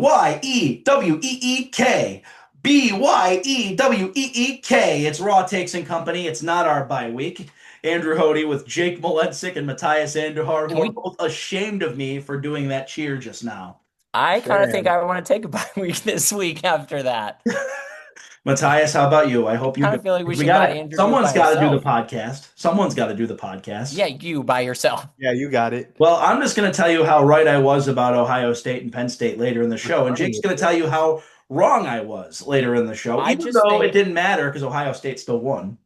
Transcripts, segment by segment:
BYEWEEK. BYEWEEK. It's Raw Takes and Company. It's not our bye week. Andrew Hody with Jake Molensick and Matthias Andujar, Can who are we? both ashamed of me for doing that cheer just now. I kind of think Damn. I want to take a bye week this week after that. Matthias, how about you? I hope you Kind do. of feel like we We should got let it. Andrew do it Someone's by got to do the himself. podcast. Someone's got to do the podcast. Yeah, you by yourself. Yeah, you got it. Well, I'm just going to tell you how right I was about Ohio State and Penn State later in the show, and Jake's going to tell you how wrong I was later in the show, I even just though it think didn't matter because Ohio State still won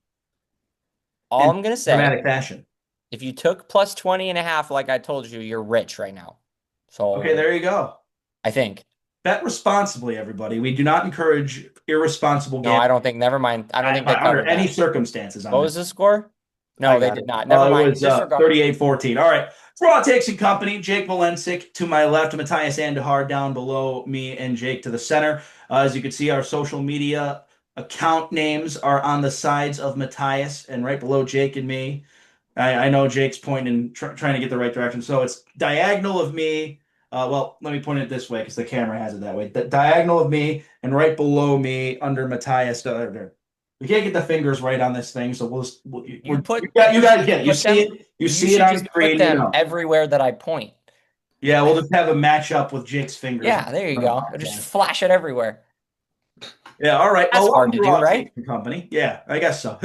all in I'm gonna say, dramatic fashion. if you took plus 20 and a half, like I told you, you're rich right now. Okay, So there you go. I think. Bet responsibly, everybody. We do not encourage irresponsible No, I gambling don't think. Never mind. I don't think they under covered any that. circumstances on What this. was the score? I No, they got did it. not. Never It mind. was Disregard. 38-14. All right. For Raw Takes and Company, Jake Molensick to my left, Matthias Andahar down below me, and Jake to the center. As you can see, our social media account names are on the sides of Matthias and right below Jake and me. I know Jake's pointing, trying to get the right direction. So it's diagonal of me. Well, let me point it this way because the camera has it that way. The diagonal of me and right below me under Matthias. We can't get the fingers right on this thing, so You put you you guys should get it. You put see them it. You you see it should on just put screen. You them know. everywhere that I point. Yeah, we'll just have a match up with Jake's fingers Yeah, there you on the go. Just podcast. flash it everywhere. Yeah, all right. That's Well, hard welcome to to do, Raw right? Takes and Company. Yeah, I guess so.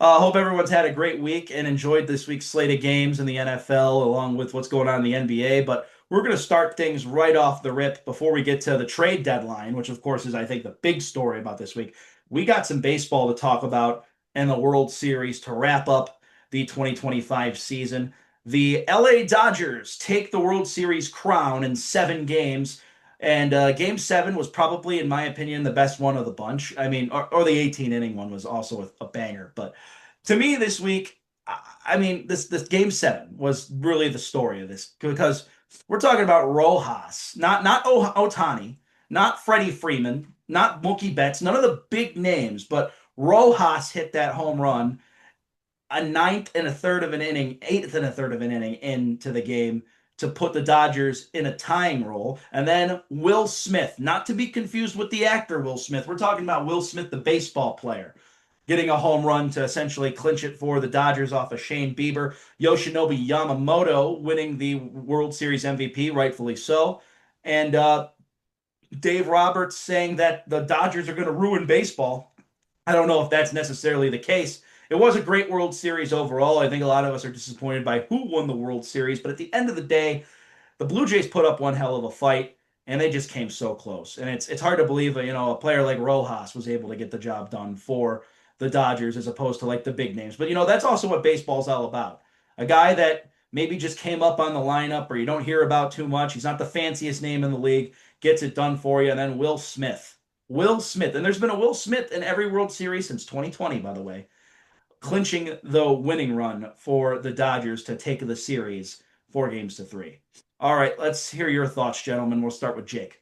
Hope everyone's had a great week and enjoyed this week's slate of games in the NFL, along with what's going on in the NBA. But we're going to start things right off the rip before we get to the trade deadline, which, of course, is, I think, the big story about this week. We got some baseball to talk about and the World Series to wrap up the 2025 season. The LA Dodgers take the World Series crown in 7 games. And game 7 was probably, in my opinion, the best one of the bunch. I mean, or the 18 inning one was also a banger. But to me this week, I mean, this game 7 was really the story of this because we're talking about Rojas, not Otani, not Freddie Freeman, not Mookie Betts, none of the big names, but Rojas hit that home run a ninth and a third of an inning, eighth and a third of an inning into the game to put the Dodgers in a tying role. And then Will Smith, not to be confused with the actor Will Smith. We're talking about Will Smith, the baseball player, getting a home run to essentially clinch it for the Dodgers off of Shane Bieber. Yoshinobu Yamamoto winning the World Series MVP, rightfully so. And Dave Roberts saying that the Dodgers are going to ruin baseball. I don't know if that's necessarily the case. It was a great World Series overall. I think a lot of us are disappointed by who won the World Series, but at the end of the day, the Blue Jays put up one hell of a fight, and they just came so close. And it's hard to believe that, a player like Rojas was able to get the job done for the Dodgers as opposed to like the big names. But that's also what baseball's all about. A guy that maybe just came up on the lineup or you don't hear about too much. He's not the fanciest name in the league, gets it done for you. And then Will Smith. Will Smith. And there's been a Will Smith in every World Series since 2020, by the way, clinching the winning run for the Dodgers to take the series 4 games to 3. All right, let's hear your thoughts, gentlemen. We'll start with Jake.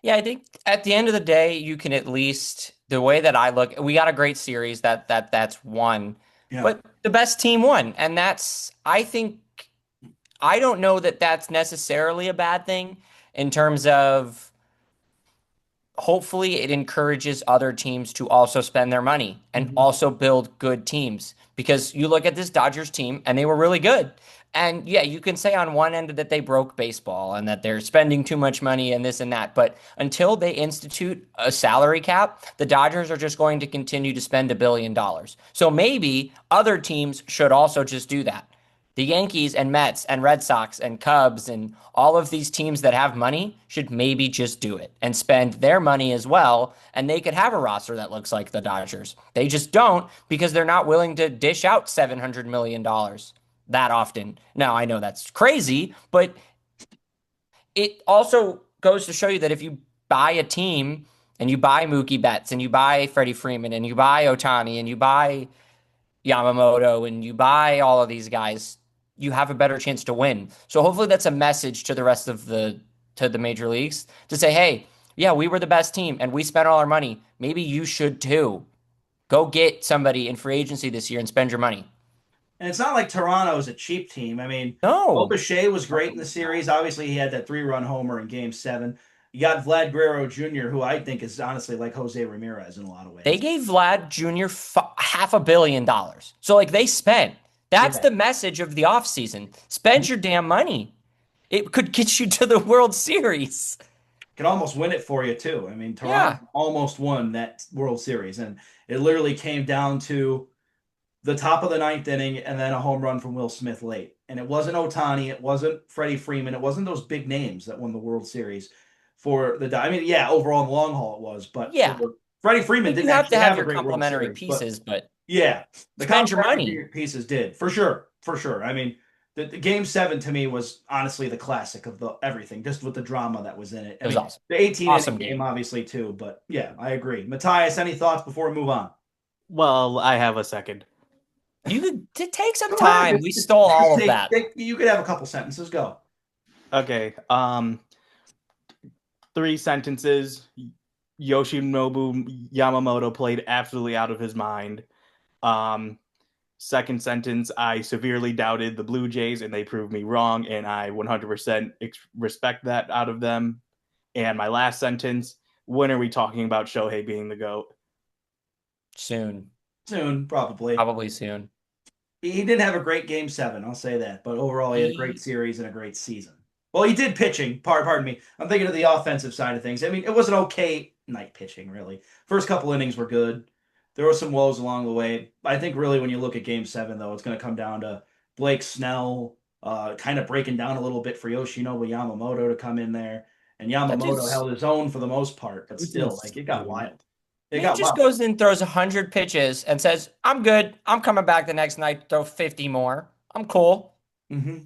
Yeah, I think at the end of the day, you can at least the way that I look, we got a great series that's won, Yeah. but the best team won, and I think I don't know that that's necessarily a bad thing in terms of hopefully it encourages other teams to also spend their money and Mm-hmm. also build good teams because you look at this Dodgers team and they were really good. And yeah, you can say on one end that they broke baseball and that they're spending too much money and this and that. But until they institute a salary cap, the Dodgers are just going to continue to spend $1 billion. So maybe other teams should also just do that. The Yankees and Mets and Red Sox and Cubs and all of these teams that have money should maybe just do it and spend their money as well. And they could have a roster that looks like the Dodgers. They just don't because they're not willing to dish out $700 million that often. Now, I know that's crazy, but it also goes to show you that if you buy a team and you buy Mookie Betts and you buy Freddie Freeman and you buy Otani and you buy Yamamoto and you buy all of these guys, you have a better chance to win. So hopefully that's a message to the rest of the major leagues to say, hey, yeah, we were the best team and we spent all our money. Maybe you should too. Go get somebody in free agency this year and spend your money. And it's not like Toronto is a cheap team. I mean, No, O'Shea was great in the series. Obviously, he had that 3-run homer in Game 7. You got Vlad Guerrero Jr., who I think is honestly like Jose Ramirez in a lot of they ways. gave Vlad Jr. $500 million. So like they spent. That's Yeah, the message of the offseason. Spend your damn money. It could get you to the World Series. could almost win it for you too. I mean, Yeah. Toronto almost won that World Series, and it literally came down to the top of the ninth inning and then a home run from Will Smith late. And it wasn't Otani, it wasn't Freddie Freeman, it wasn't those big names that won the World Series for the. I mean, yeah, overall in the long haul it was, but Yeah. for Freddie Freeman Like you didn't have to actually have have a your great World complementary Series, but pieces, but yeah, the spend your money. complementary pieces did for sure, for sure. I mean, the Game 7 to me was honestly the classic of the everything, just with the drama that was in it. I It was mean, awesome. the 18 inning Awesome game game. obviously too, but yeah, I agree. Matthias, any thoughts before we move on? Well, I have a second. You could take some Go ahead. time. We stole Just all of that. you could have a couple sentences. Go. Okay. Three sentences. Yoshinobu Yamamoto played absolutely out of his mind. Um, Second sentence, I severely doubted the Blue Jays and they proved me wrong, and I 100% respect that out of them. And my last sentence, when are we talking about Shohei being the GOAT? Soon. Soon, probably. Probably soon. He didn't have a great Game 7, I'll say that. But overall, he had a great He series and a great season. Well, he did pitching. Pardon me. I'm thinking of the offensive side of things. I mean, it was an okay night pitching, really. First couple innings were good. There were some woes along the way. I think really when you look at Game 7, though, it's going to come down to Blake Snell kind of breaking down a little bit for Yoshinobu Yamamoto to come in there. And that Yamamoto dude's held his own for the most part, but It's still, like, it got insane. wild. It man got just wild. goes in, throws 100 pitches, and says, "I'm good. I'm coming back the next night. Throw 50 more. I'm cool." Hmm.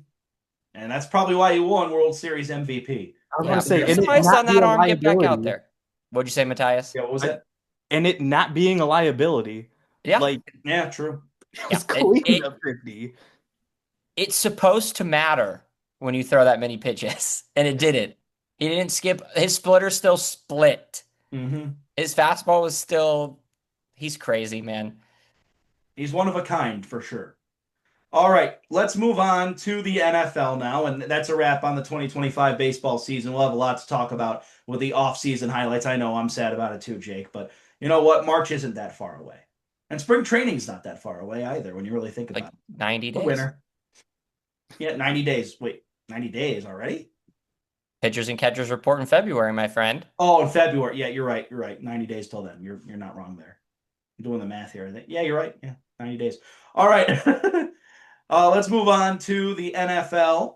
And that's probably why he won World Series MVP. I was Yeah, going to say, put and some it ice not on be that a arm. Get back out liability. there. What'd you say, Matthias? Yeah, what was I, that? and it not being a liability. Yeah, Like, Yeah, true. it yeah. was clean to 50. It's supposed to matter when you throw that many pitches, and it didn't. He didn't skip. His splitter still split. Hmm. His fastball was still. He's crazy, man. He's one of a kind for sure. All right, let's move on to the NFL now, and that's a wrap on the 2025 baseball season. We'll have a lot to talk about with the off-season highlights. I know I'm sad about it too, Jake, but you know what? March isn't that far away. And spring training's not that far away either when you really think Like about it. 90 The days. winter. Yeah, 90 days. Wait, 90 days already? Pitchers and catchers report in February, my friend. Oh, in February. Yeah, you're right. You're right. 90 days till then. You're not wrong there. I'm doing the math here. I think. Yeah, you're right. Yeah, 90 days. All right. Let's move on to the NFL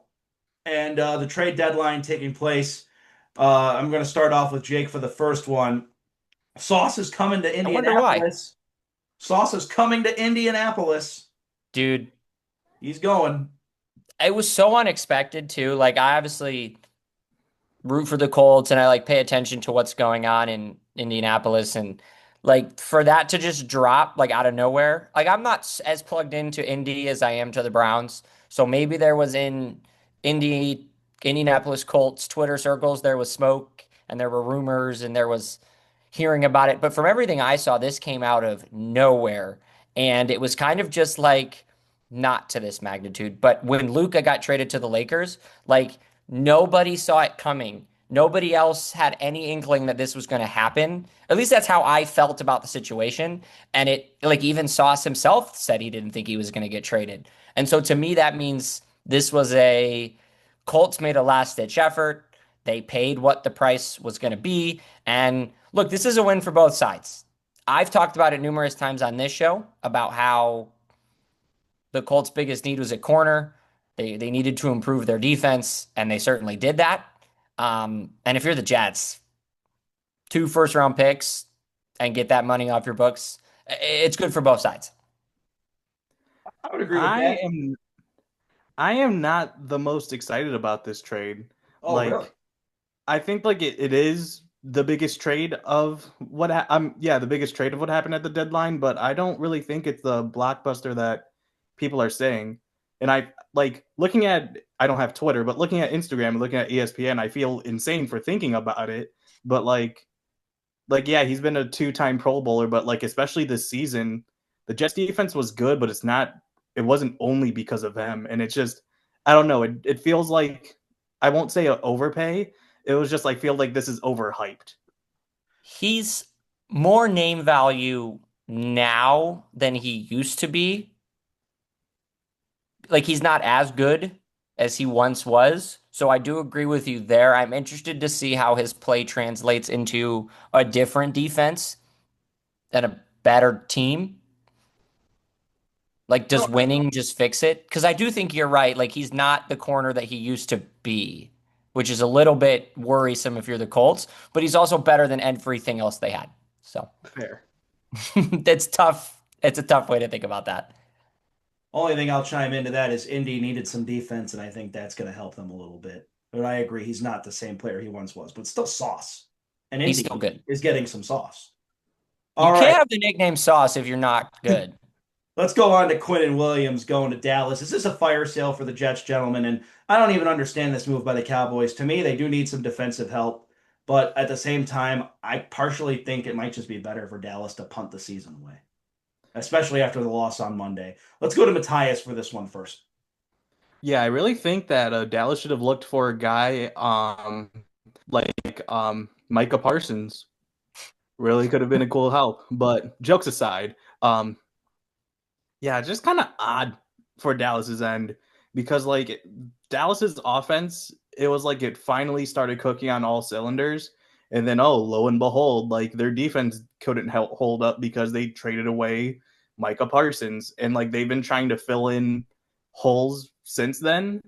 and the trade deadline taking place. I'm going to start off with Jake for the first one. Sauce is coming to I wonder why. Indianapolis. Sauce is coming to Indianapolis. Dude, He's going. it was so unexpected too. Like I obviously root for the Colts and I like pay attention to what's going on in Indianapolis and like for that to just drop like out of nowhere. Like I'm not as plugged into Indy as I am to the Browns. So maybe there was in Indianapolis Colts Twitter circles there was smoke and there were rumors and there was hearing about it. But from everything I saw, this came out of nowhere. And it was kind of just like not to this magnitude. But when Luka got traded to the Lakers, like nobody saw it coming. Nobody else had any inkling that this was going to happen. At least that's how I felt about the situation. And it, like, even Sauce himself said he didn't think he was going to get traded. And so to me, that means this was a Colts made a last ditch effort. They paid what the price was going to be. And look, this is a win for both sides. I've talked about it numerous times on this show about how the Colts' biggest need was at corner. They needed to improve their defense, and they certainly did that. And if you're the Jets, 2 first-round picks and get that money off your books, it's good for both sides. I would agree with I that. am I am not the most excited about this trade. Oh, really? Like, I think like it is the biggest trade of what yeah, the biggest trade of what happened at the deadline, but I don't really think it's the blockbuster that people are saying. And I like looking at I don't have Twitter, but looking at Instagram and looking at ESPN, I feel insane for thinking about it. But like yeah, he's been a two-time Pro Bowler, but like especially this season, the Jets defense was good, but it's not it wasn't only because of him. And it's just, I don't know. It feels like, I won't say an overpay. It was just like, feel like this is overhyped. He's more name value now than he used to be. Like he's not as good as he once was. So I do agree with you there. I'm interested to see how his play translates into a different defense and a better team. Like, does winning just fix it? Because I do think you're right. Like, he's not the corner that he used to be, which is a little bit worrisome if you're the Colts, but he's also better than everything else they had. So Fair. that's tough. It's a tough way to think about that. Only thing I'll chime into that is Indy needed some defense, and I think that's going to help them a little bit. But I agree, he's not the same player he once was, but still sauce. And He's still Indy good. is getting some sauce. You All can't right, have the nickname Sauce if you're not good. let's go on to Quinnen Williams going to Dallas. Is this a fire sale for the Jets, gentlemen? And I don't even understand this move by the Cowboys. To me, they do need some defensive help. But at the same time, I partially think it might just be better for Dallas to punt the season away, especially after the loss on Monday. Let's go to Matthias for this one first. Yeah, I really think that Dallas should have looked for a guy like Micah Parsons. Really could have been a cool help. But jokes aside, yeah, just kind of odd for Dallas's end because like Dallas's offense, it was like it finally started cooking on all cylinders, and then oh, lo and behold, like their defense couldn't hold up because they traded away Micah Parsons, and like they've been trying to fill in holes since then,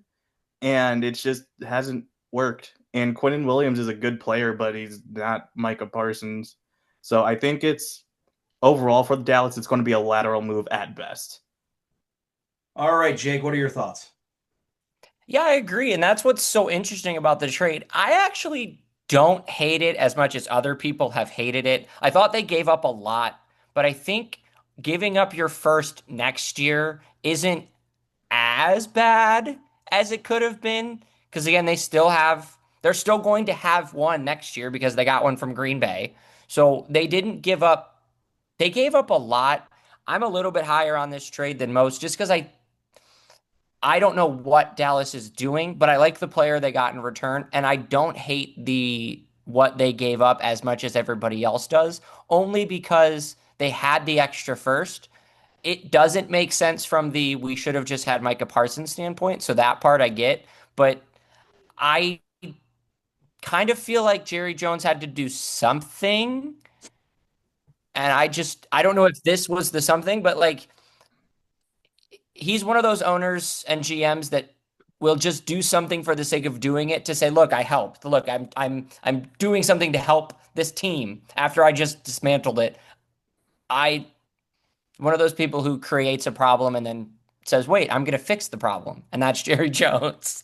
and it just hasn't worked. And Quinnen Williams is a good player, but he's not Micah Parsons. So I think it's overall for the Dallas, it's going to be a lateral move at best. All right, Jake, what are your thoughts? Yeah, I agree. And that's what's so interesting about the trade. I actually don't hate it as much as other people have hated it. I thought they gave up a lot, but I think giving up your first next year isn't as bad as it could have been. Because again, they're still going to have one next year because they got one from Green Bay. So they gave up a lot. I'm a little bit higher on this trade than most just because I don't know what Dallas is doing, but I like the player they got in return, and I don't hate what they gave up as much as everybody else does, only because they had the extra first. It doesn't make sense from the we should have just had Micah Parsons standpoint, so that part I get, but I kind of feel like Jerry Jones had to do something, and I don't know if this was the something, but like he's one of those owners and GMs that will just do something for the sake of doing it to say, look, I helped. Look, I'm doing something to help this team after I just dismantled it. I one of those people who creates a problem and then says, wait, I'm gonna fix the problem. And that's Jerry Jones.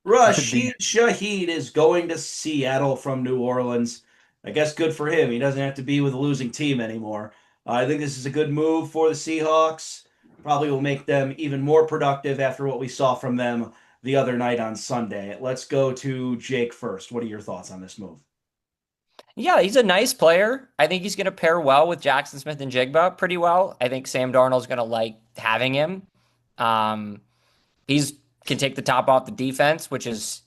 The Rashid Shaheed is going to Seattle from New Orleans. I guess good for him. He doesn't have to be with a losing team anymore. I think this is a good move for the Seahawks. Probably will make them even more productive after what we saw from them the other night on Sunday. Let's go to Jake first. What are your thoughts on this move? Yeah, he's a nice player. I think he's gonna pair well with Jackson Smith and Jigba pretty well. I think Sam Darnold's gonna like having him. Um, he's can take the top off the defense, which is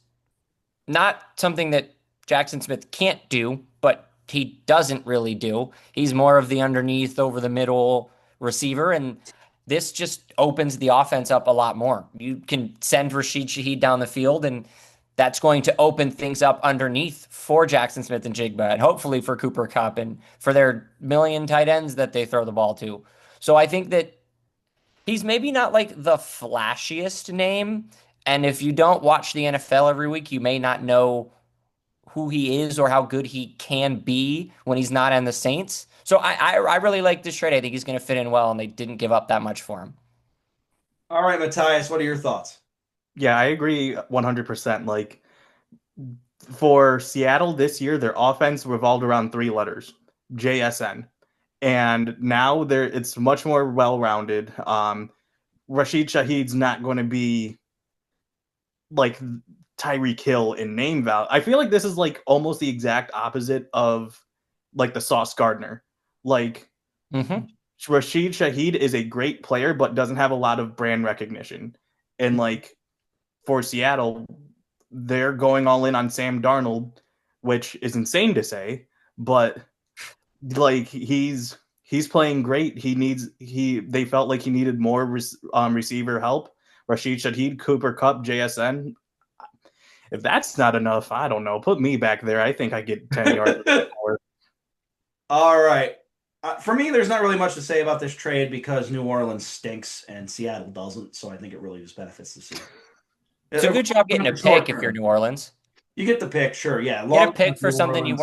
not something that Jackson Smith can't do, but he doesn't really do. He's more of the underneath, over the middle receiver, and this just opens the offense up a lot more. You can send Rashid Shaheed down the field, and that's going to open things up underneath for Jackson Smith and Jigba, and hopefully for Cooper Kupp and for their million tight ends that they throw the ball to. So I think that he's maybe not like the flashiest name. And if you don't watch the NFL every week, you may not know who he is or how good he can be when he's not on the Saints. So I really like this trade. I think he's going to fit in well, and they didn't give up that much for him. All right, Matthias, what are your thoughts? Yeah, I agree 100%. Like for Seattle this year, their offense revolved around three letters, JSN. And now it's much more well-rounded. Rashid Shaheed's not going to be like Tyreek Hill in name value. I feel like this is like almost the exact opposite of like the Sauce Gardner. Like Mm-hmm. Rashid Shaheed is a great player, but doesn't have a lot of brand recognition. And like for Seattle, they're going all in on Sam Darnold, which is insane to say, but like he's playing great. They felt like he needed more receiver help. Rashid Shaheed, Cooper Kupp, JSN. If that's not enough, I don't know. Put me back there. I think I get 10 yards. All right. For me, there's not really much to say about this trade because New Orleans stinks and Seattle doesn't. So I think it really just benefits the season. It's a good job getting a pick if you're New Orleans. You get the pick, sure. Yeah. Get a pick for something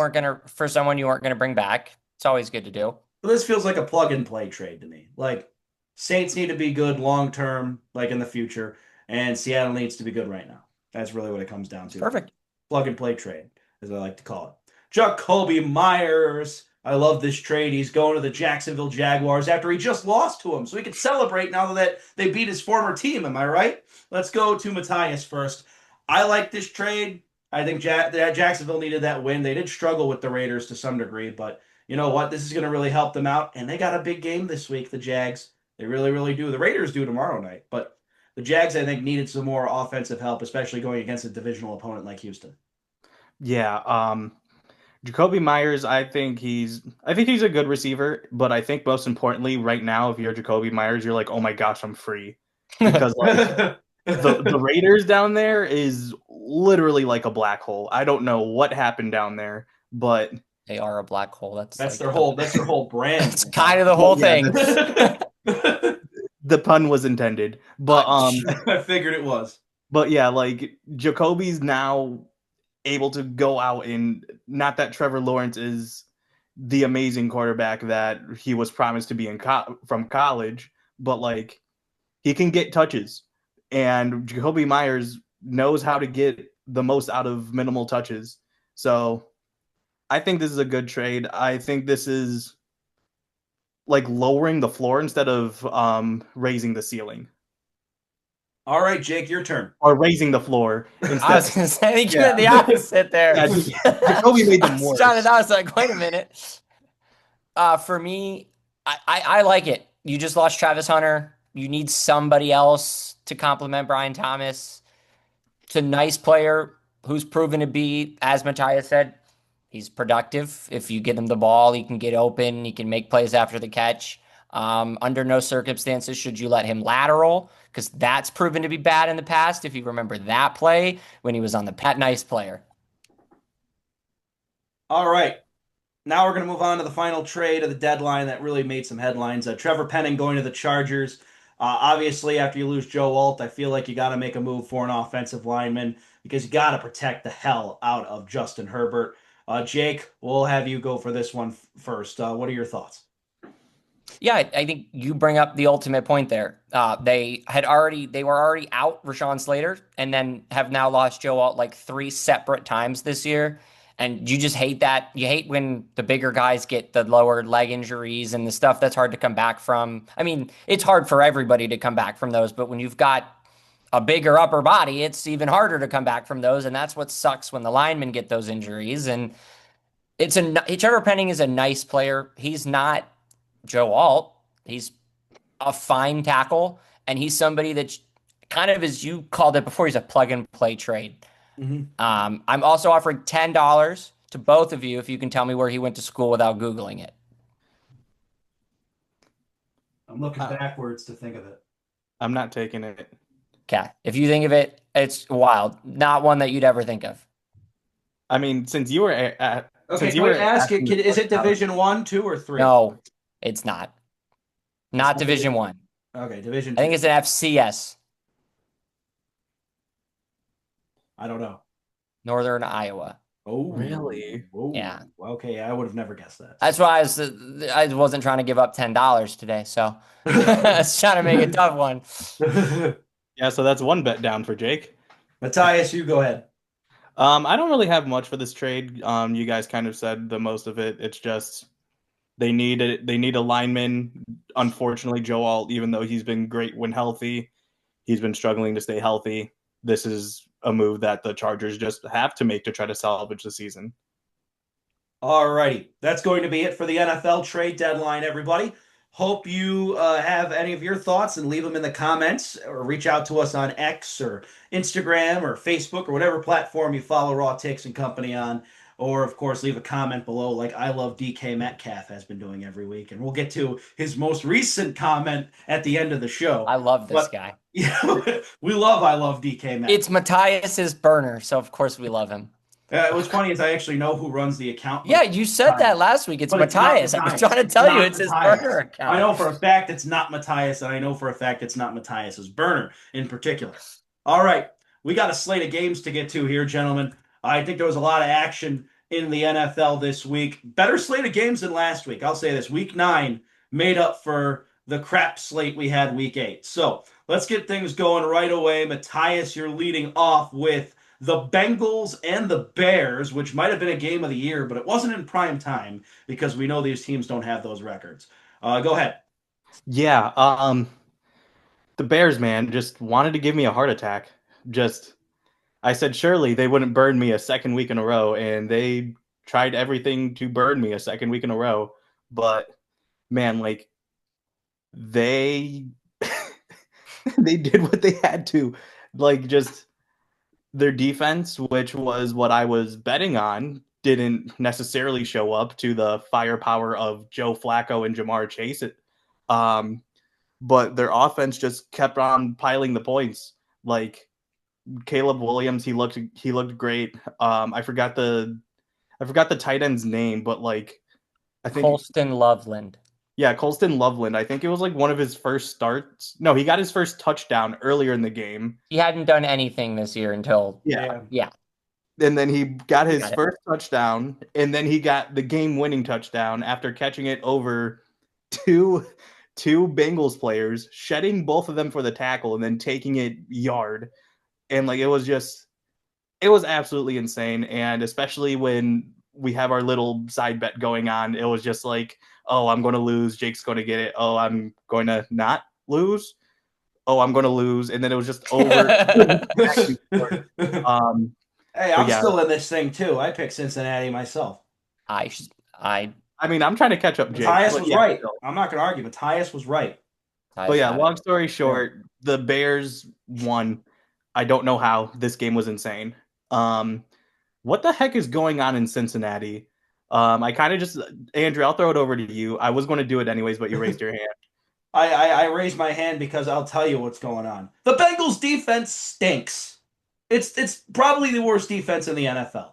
for someone you weren't gonna bring back. It's always good to do. But this feels like a plug and play trade to me. Like Saints need to be good long term, like in the future, and Seattle needs to be good right now. That's really what it comes down to. Perfect. Plug and play trade, as I like to call it. Jacoby Myers. I love this trade. He's going to the Jacksonville Jaguars after he just lost to him. So he can celebrate now that they beat his former team. Am I right? Let's go to Matthias first. I like this trade. I think Jacksonville needed that win. They did struggle with the Raiders to some degree, but you know what? This is going to really help them out. And they got a big game this week, the Jags. They really, really do. The Raiders do tomorrow night. But the Jags, I think, needed some more offensive help, especially going against a divisional opponent like Houston. Yeah. Jacoby Myers, I think he's a good receiver, but I think most importantly, right now, if you're Jacoby Myers, you're like, oh my gosh, I'm free. Because like the Raiders down there is literally like a black hole. I don't know what happened down there, but they are a black hole. That's like their whole brand. It's kind of the whole thing. The pun was intended. But I figured it was. But yeah, like Jacoby's now able to go out, and not that Trevor Lawrence is the amazing quarterback that he was promised to be from college, but like he can get touches, and Jacoby Myers knows how to get the most out of minimal touches. So I think this is a good trade. I think this is like lowering the floor instead of raising the ceiling. All right, Jake, your turn. Or raising the floor. I was going to say, you did the opposite there. Jacoby made them worse. I was like, wait a minute. For me, I like it. You just lost Travis Hunter. You need somebody else to complement Brian Thomas. It's a nice player who's proven to be, as Matthias said, he's productive. If you get him the ball, he can get open. He can make plays after the catch. Under no circumstances should you let him lateral, because that's proven to be bad in the past. If you remember that play when he was on the Pat Nice player. All right. Now we're going to move on to the final trade of the deadline that really made some headlines. Trevor Penning going to the Chargers. Obviously, after you lose Joe Alt, I feel like you got to make a move for an offensive lineman because you got to protect the hell out of Justin Herbert. Jake, we'll have you go for this one first. What are your thoughts? Yeah, I think you bring up the ultimate point there. They were already out Rashawn Slater, and then have now lost Joe Alt like 3 separate times this year. And you just hate that. You hate when the bigger guys get the lower leg injuries and the stuff that's hard to come back from. I mean, it's hard for everybody to come back from those, but when you've got a bigger upper body, it's even harder to come back from those. And that's what sucks when the linemen get those injuries. And Trevor Penning is a nice player. He's not Joe Alt. He's a fine tackle, and he's somebody that kind of, as you called it before, he's a plug and play trade. Mm-hmm. I'm also offering $10 to both of you if you can tell me where he went to school without Googling it. I'm looking backwards to think of it. I'm not taking it. Okay. If you think of it, it's wild. Not one that you'd ever think of. I mean, since you were at... Okay, can we ask it? Is it Division 1, 2, or 3? No, it's not. Not Division 1. Okay, Division 2. I think it's an FCS. I don't know. Northern Iowa. Oh, really? Whoa. Yeah. Okay, I would have never guessed that. That's why I wasn't trying to give up $10 today, so I was trying to make a tough one. Yeah, so that's one bet down for Jake. Matthias, you go ahead. I don't really have much for this trade. You guys kind of said the most of it. It's just they need a lineman. Unfortunately, Joe Alt, even though he's been great when healthy, he's been struggling to stay healthy. This is a move that the Chargers just have to make to try to salvage the season. All righty. That's going to be it for the NFL trade deadline, everybody. Hope you have any of your thoughts and leave them in the comments or reach out to us on X or Instagram or Facebook or whatever platform you follow Raw Takes and Company on. Or, of course, leave a comment below like I love DK Metcalf has been doing every week. And we'll get to his most recent comment at the end of the show. I love this But guy. we love I love DK It's Metcalf. Matthias's burner, so of course we love him. What's funny is I actually know who runs the account, Yeah, you said that last week. It's but it's not Matthias. I was Matthias. trying to It's tell you not it's his burner Matthias. I account. know for a fact it's not Matthias, and I know for a fact it's not Matthias's burner in particular. All right, we got a slate of games to get to here, gentlemen. I think there was a lot of action in the NFL this week. Better slate of games than last week. I'll say this. Week 9 made up for the crap slate we had week 8. So let's get things going right away. Matthias, you're leading off with the Bengals and the Bears, which might have been a game of the year, but it wasn't in prime time because we know these teams don't have those records. Go ahead. Yeah, the Bears, man, just wanted to give me a heart attack. Just, I said surely they wouldn't burn me a second week in a row, and they tried everything to burn me a second week in a row. But man, like they they did what they had to. Like just their defense, which was what I was betting on, didn't necessarily show up to the firepower of Joe Flacco and Jamar Chase. Um, but their offense just kept on piling the points. Like Caleb Williams, he looked great. I forgot the tight end's name, but like I think Colston Loveland. yeah, Colston Loveland. I think it was like one of his first starts. No, he got his first touchdown earlier in the game. He hadn't done anything this year until Yeah. yeah. And then he got his Got it. first touchdown, and then he got the game-winning touchdown after catching it over two two Bengals players, shedding both of them for the tackle, and then taking it yard. And like it was absolutely insane. And especially when we have our little side bet going on, it was just like, oh, I'm going to lose. Jake's going to get it. Oh, I'm going to not lose. Oh, I'm going to lose. And then it was just over. um, Hey, but I'm yeah, still in this thing too. I picked Cincinnati myself. I I I mean, I'm trying to catch up Jake. Matthias But was yeah, right. still. I'm not going to argue. Matthias was right. But yeah, long story short, the Bears won. I don't know how. This game was insane. What the heck is going on in Cincinnati? I kind of just Andrew, I'll throw it over to you. I was going to do it anyways, but you raised your hand. I raised my hand because I'll tell you what's going on. The Bengals defense stinks. It's probably the worst defense in the NFL.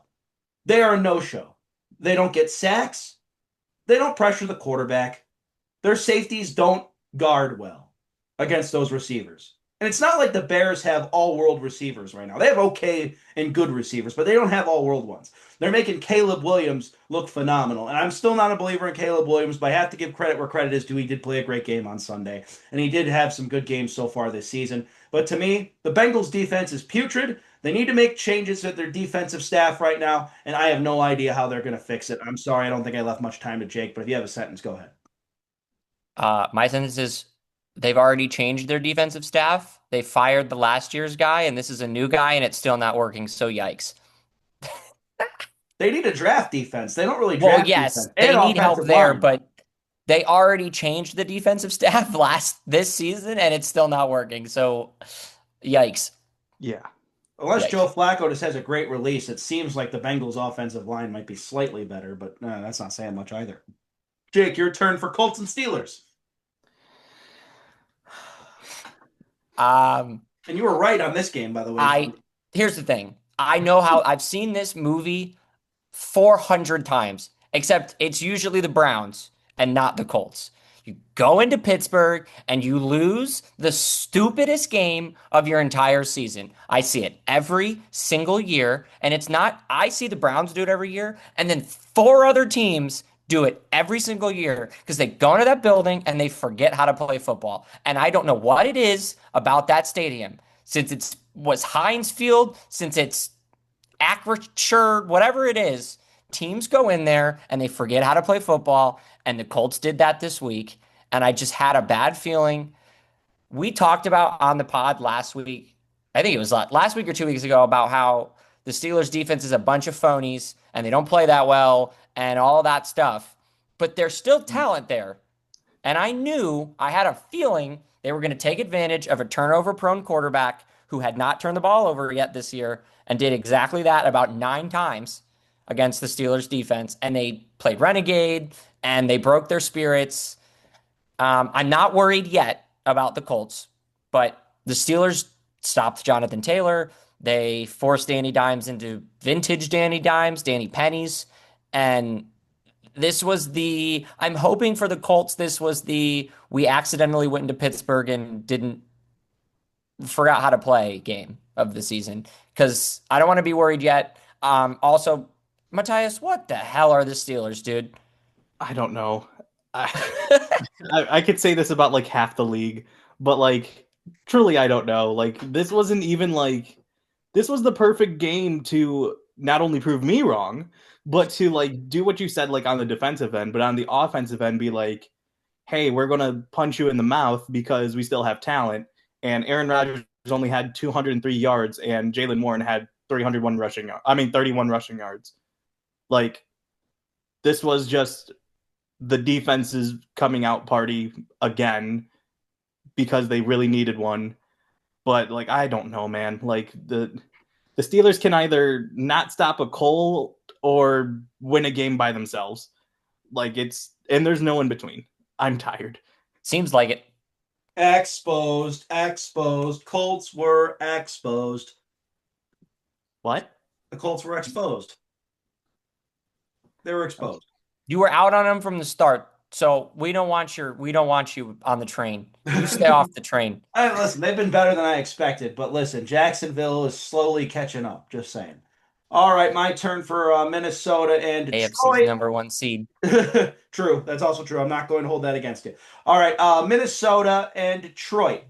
They are a no-show. They don't get sacks. They don't pressure the quarterback. Their safeties don't guard well against those receivers. And it's not like the Bears have all-world receivers right now. They have okay and good receivers, but they don't have all-world ones. They're making Caleb Williams look phenomenal. And I'm still not a believer in Caleb Williams, but I have to give credit where credit is due. He did play a great game on Sunday, and he did have some good games so far this season. But to me, the Bengals defense is putrid. They need to make changes at their defensive staff right now, and I have no idea how they're going to fix it. I'm sorry, I don't think I left much time to Jake, but if you have a sentence, go ahead. My sentence is they've already changed their defensive staff. They fired the last year's guy, and this is a new guy, and it's still not working. So yikes. They need a draft defense. They don't really Well, draft yes, defense. they And need help offensive there, line. but they already changed the defensive staff this season, and it's still not working. So yikes. Yeah. Unless Yikes. Joe Flacco just has a great release, it seems like the Bengals' offensive line might be slightly better, but that's not saying much either. Jake, your turn for Colts and Steelers. And you were right on this game, by the way. Here's the thing. I know how I've seen this movie 400 times, except it's usually the Browns and not the Colts. You go into Pittsburgh and you lose the stupidest game of your entire season. I see it every single year, and it's not, I see the Browns do it every year, and then 4 other teams do it every single year because they go into that building and they forget how to play football. And I don't know what it is about that stadium. Since it was Heinz Field, since it's Acrisure, whatever it is, teams go in there and they forget how to play football. And the Colts did that this week. And I just had a bad feeling. We talked about on the pod last week, I think it was last week or 2 weeks ago, about how the Steelers defense is a bunch of phonies and they don't play that well and all that stuff. But there's still talent there. And I had a feeling they were going to take advantage of a turnover-prone quarterback who had not turned the ball over yet this year and did exactly that about 9 times against the Steelers defense. And they played renegade and they broke their spirits. I'm not worried yet about the Colts, but the Steelers stopped Jonathan Taylor. They forced Danny Dimes into vintage Danny Dimes, Danny Pennies. And I'm hoping for the Colts, we accidentally went into Pittsburgh and didn't forgot how to play game of the season because I don't want to be worried yet. Also, Matthias, what the hell are the Steelers, dude? I don't know. I could say this about like half the league, but like truly I don't know. Like this wasn't even like this was the perfect game to not only prove me wrong, but to like do what you said like on the defensive end, but on the offensive end be like, hey, we're gonna punch you in the mouth because we still have talent. And Aaron Rodgers only had 203 yards, and Jalen Warren had 301 rushing. 31 rushing yards. Like this was just the defense's coming out party again because they really needed one. But like I don't know, man. Like the Steelers can either not stop a Cole or win a game by themselves. Like and there's no in between. I'm tired. Seems like it. Exposed, exposed. Colts were exposed. What? The Colts were exposed. They were exposed. You were out on them from the start, so we don't want you on the train. You stay off the train. Listen, they've been better than I expected, but listen, Jacksonville is slowly catching up. Just saying. All right, my turn for Minnesota and AFC's Detroit. #1 seed. True, that's also true. I'm not going to hold that against you. All right, Minnesota and Detroit.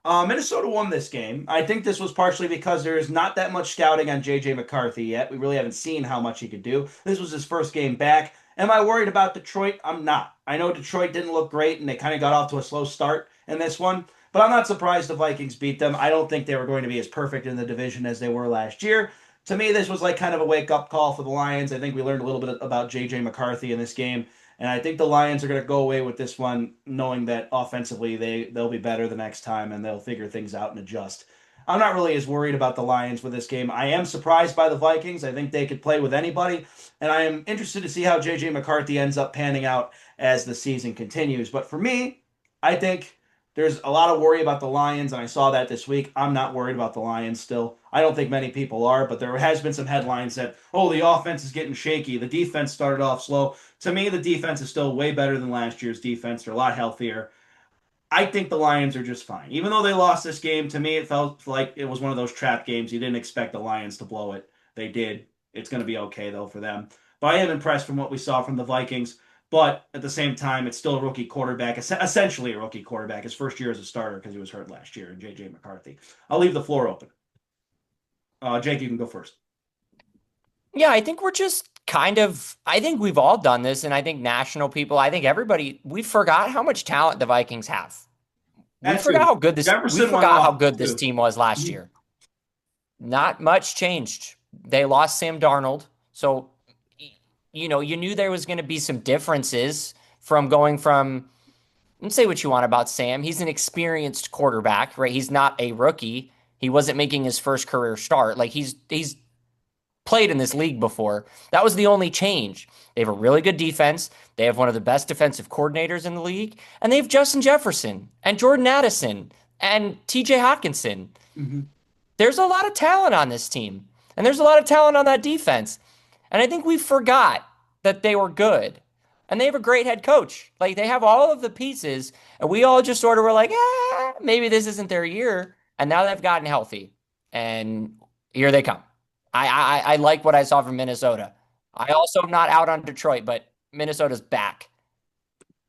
Minnesota won this game. I think this was partially because there is not that much scouting on J.J. McCarthy yet. We really haven't seen how much he could do. This was his first game back. Am I worried about Detroit? I'm not. I know Detroit didn't look great and they kind of got off to a slow start in this one, but I'm not surprised the Vikings beat them. I don't think they were going to be as perfect in the division as they were last year. To me, this was like kind of a wake-up call for the Lions. I think we learned a little bit about J.J. McCarthy in this game. And I think the Lions are going to go away with this one, knowing that offensively they'll be better the next time and they'll figure things out and adjust. I'm not really as worried about the Lions with this game. I am surprised by the Vikings. I think they could play with anybody, and I am interested to see how J.J. McCarthy ends up panning out as the season continues. But for me, I think there's a lot of worry about the Lions, and I saw that this week. I'm not worried about the Lions still. I don't think many people are, but there has been some headlines that, oh, the offense is getting shaky. The defense started off slow. To me, the defense is still way better than last year's defense. They're a lot healthier. I think the Lions are just fine. Even though they lost this game, to me, it felt like it was one of those trap games. You didn't expect the Lions to blow it. They did. It's going to be okay, though, for them. But I am impressed from what we saw from the Vikings. But at the same time, it's still a rookie quarterback, essentially a rookie quarterback. His first year as a starter because he was hurt last year, and J.J. McCarthy. I'll leave the floor open. Jake, you can go first. Yeah, I think I think we've all done this, and I think national people, I think everybody, we forgot how much talent the Vikings have. We forgot how good this team was last year. Not much changed. They lost Sam Darnold, so you knew there was going to be some differences from going from, and say what you want about Sam. He's an experienced quarterback, right? He's not a rookie. He wasn't making his first career start. Like he's played in this league before. That was the only change. They have a really good defense. They have one of the best defensive coordinators in the league. And they have Justin Jefferson and Jordan Addison and TJ Hawkinson. Mm-hmm. There's a lot of talent on this team. And there's a lot of talent on that defense. And I think we forgot that they were good. And they have a great head coach. Like they have all of the pieces. And we all just sort of were like, maybe this isn't their year. And now they've gotten healthy. And here they come. I like what I saw from Minnesota. I also am not out on Detroit, but Minnesota's back.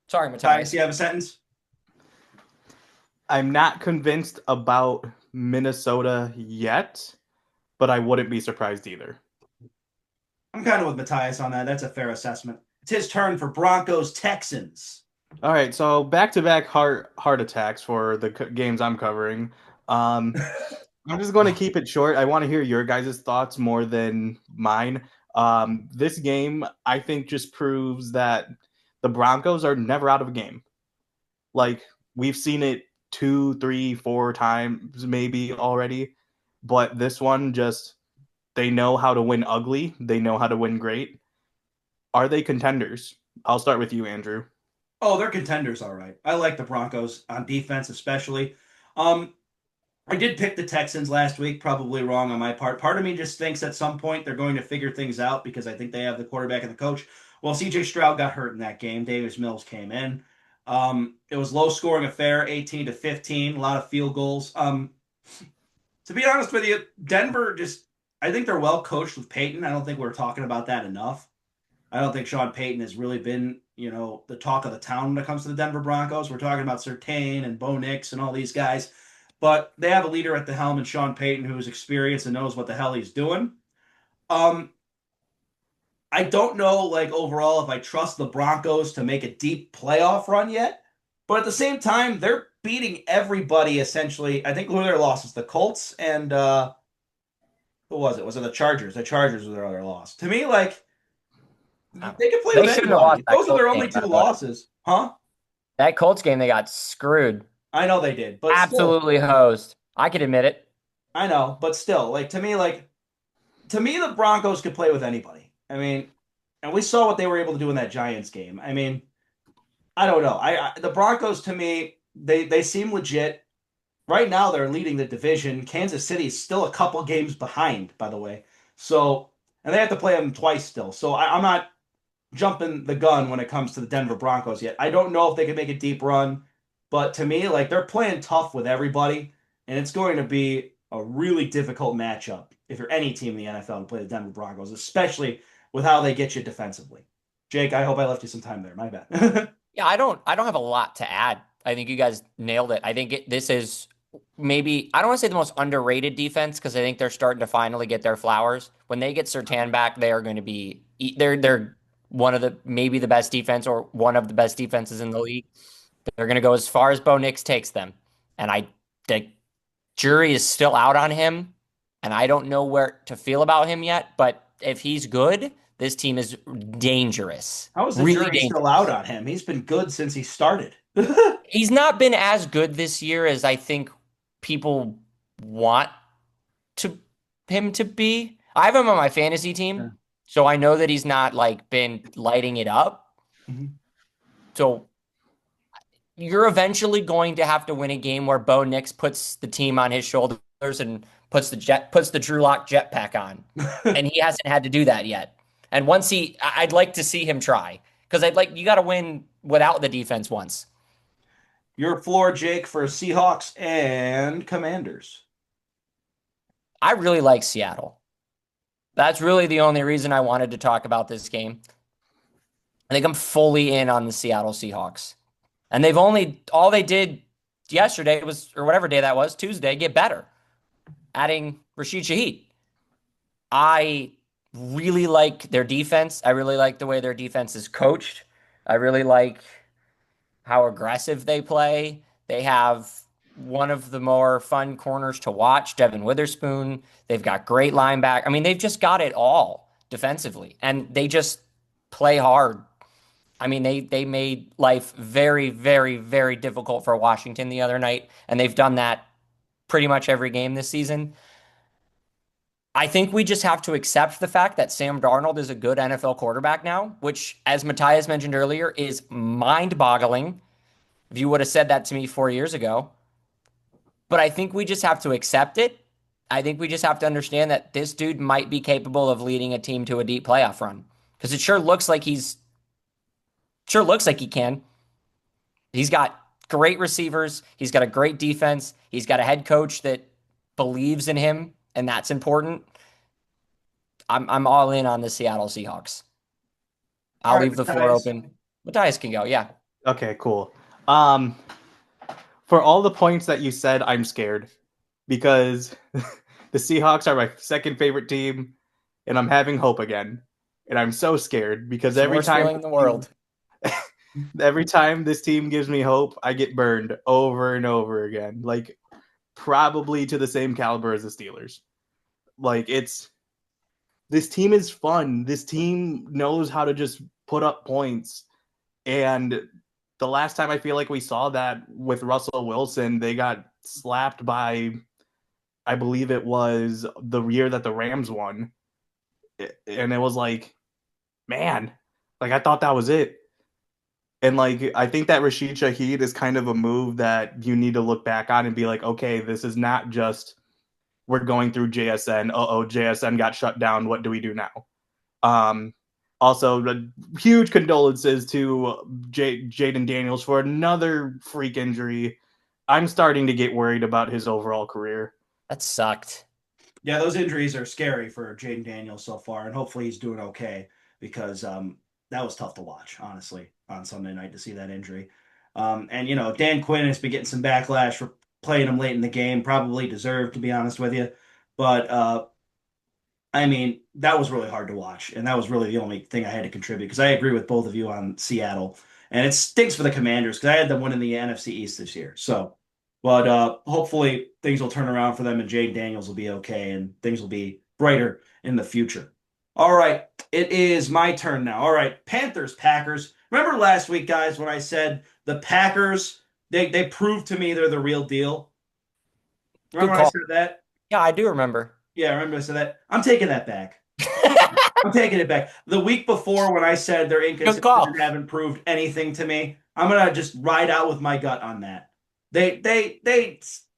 Sorry, Matthias. You have a sentence? I'm not convinced about Minnesota yet, but I wouldn't be surprised either. I'm kind of with Matthias on that. That's a fair assessment. It's his turn for Broncos Texans. All right, so back-to-back heart attacks for the games I'm covering. I'm just going to keep it short. I want to hear your guys' thoughts more than mine. This game, I think, just proves that the Broncos are never out of a game. Like, we've seen it 2, 3, 4 times maybe already, but this one just, they know how to win ugly. They know how to win great. Are they contenders? I'll start with you, Andrew. Oh, they're contenders, all right. I like the Broncos on defense, especially. Um, I did pick the Texans last week, probably wrong on my part. Part of me just thinks at some point they're going to figure things out because I think they have the quarterback and the coach. Well, CJ Stroud got hurt in that game. Davis Mills came in. It was low scoring affair, 18-15, a lot of field goals. To be honest with you, Denver just I think they're well coached with Peyton. I don't think we're talking about that enough. I don't think Sean Payton has really been, the talk of the town when it comes to the Denver Broncos. We're talking about Surtain and Bo Nix and all these guys, but they have a leader at the helm in Sean Payton who is experienced and knows what the hell he's doing. Um, I don't know, like overall, if I trust the Broncos to make a deep playoff run yet, but at the same time, they're beating everybody essentially. I think who their losses, the Colts and who was it? Was it the Chargers? The Chargers were their other loss. To me, like they can play They with shouldn't have lost anybody. that Those are Colts their only game, by two the way. losses, huh? That Colts game, they got screwed. I know they did, but still, Absolutely hosed. I could admit it. I know, but still, like to me, the Broncos could play with anybody. I mean, and we saw what they were able to do in that Giants game. I mean, I don't know. The Broncos to me, they seem legit. Right now, they're leading the division. Kansas City is still a couple games behind, by the way. So, and they have to play them twice still. So I'm not jumping the gun when it comes to the Denver Broncos yet. I don't know if they can make a deep run, but to me, like they're playing tough with everybody, and it's going to be a really difficult matchup if you're any team in the NFL to play the Denver Broncos, especially with how they get you defensively. Jake, I hope I left you some time there. My bad. Yeah, I don't have a lot to add. I think you guys nailed it. I think this is maybe I don't want to say the most underrated defense because I think they're starting to finally get their flowers. When they get Sertan back, they are going to be they're one of the maybe the best defense or one of the best defenses in the league. They're going to go as far as Bo Nix takes them, and the jury is still out on him, and I don't know where to feel about him yet. But if he's good, this team is dangerous, How is the really jury still out dangerous. on him? He's been good since he started. He's not been as good this year as I think people want to him to be. I have him on my fantasy Yeah. team, so I know that he's not like been lighting it up. Mhm. So you're eventually going to have to win a game where Bo Nix puts the team on his shoulders and puts the Drew Lock jetpack on. And he hasn't had to do that yet. And I'd like to see him try because you got to win without the defense once. Your floor, Jake, for Seahawks and Commanders. I really like Seattle. That's really the only reason I wanted to talk about this game. I think I'm fully in on the Seattle Seahawks. And all they did yesterday was, or whatever day that was, Tuesday, get better, adding Rashid Shaheed. I really like their defense. I really like the way their defense is coached. I really like how aggressive they play. They have one of the more fun corners to watch, Devin Witherspoon. They've got great linebacker. I mean, they've just got it all defensively, and they just play hard. I mean, they made life very, very, very difficult for Washington the other night, and they've done that pretty much every game this season. I think we just have to accept the fact that Sam Darnold is a good NFL quarterback now, which, as Matthias mentioned earlier, is mind boggling. If you would have said that to me 4 years ago, but I think we just have to accept it. I think we just have to understand that this dude might be capable of leading a team to a deep playoff run because it sure looks like he can. He's got great receivers. He's got a great defense. He's got a head coach that believes in him, and that's important. I'm all in on the Seattle Seahawks. All I'll right, leave the floor Matthias. open. Matthias can go. Yeah. Okay, cool. Um, for all the points that you said, I'm scared because the Seahawks are my second favorite team, and I'm having hope again. And I'm so scared because It's the worst feeling in the world. every time this team gives me hope, I get burned over and over again. Like, probably to the same caliber as the Steelers. Like, this team is fun. This team knows how to just put up points, and the last time I feel like we saw that with Russell Wilson, they got slapped by, I believe it was the year that the Rams won. And it was like, man, like I thought that was it. And like I think that Rashid Shaheed is kind of a move that you need to look back on and be like, okay, this is not just we're going through JSN. Oh, JSN got shut down. What do we do now? Um, Also, huge condolences to Jaden Daniels for another freak injury. I'm starting to get worried about his overall career. That sucked. Yeah, those injuries are scary for Jaden Daniels so far, and hopefully he's doing okay because that was tough to watch, honestly, on Sunday night to see that injury. And Dan Quinn has been getting some backlash for playing him late in the game, probably deserved, to be honest with you. But I mean, that was really hard to watch, and that was really the only thing I had to contribute because I agree with both of you on Seattle, and it stinks for the Commanders because I had them winning the NFC East this year. So, but hopefully things will turn around for them, and Jade Daniels will be okay, and things will be brighter in the future. All right, it is my turn now. All right, Panthers, Packers. Remember last week, guys, when I said the Packers, they proved to me they're the real deal. Good Remember when I call. said that? Yeah, I do remember. Yeah, I remember I said that. I'm taking that back. I'm taking it back. The week before, when I said they're Good inconsistent call. and haven't proved anything to me, I'm gonna just ride out with my gut on that. They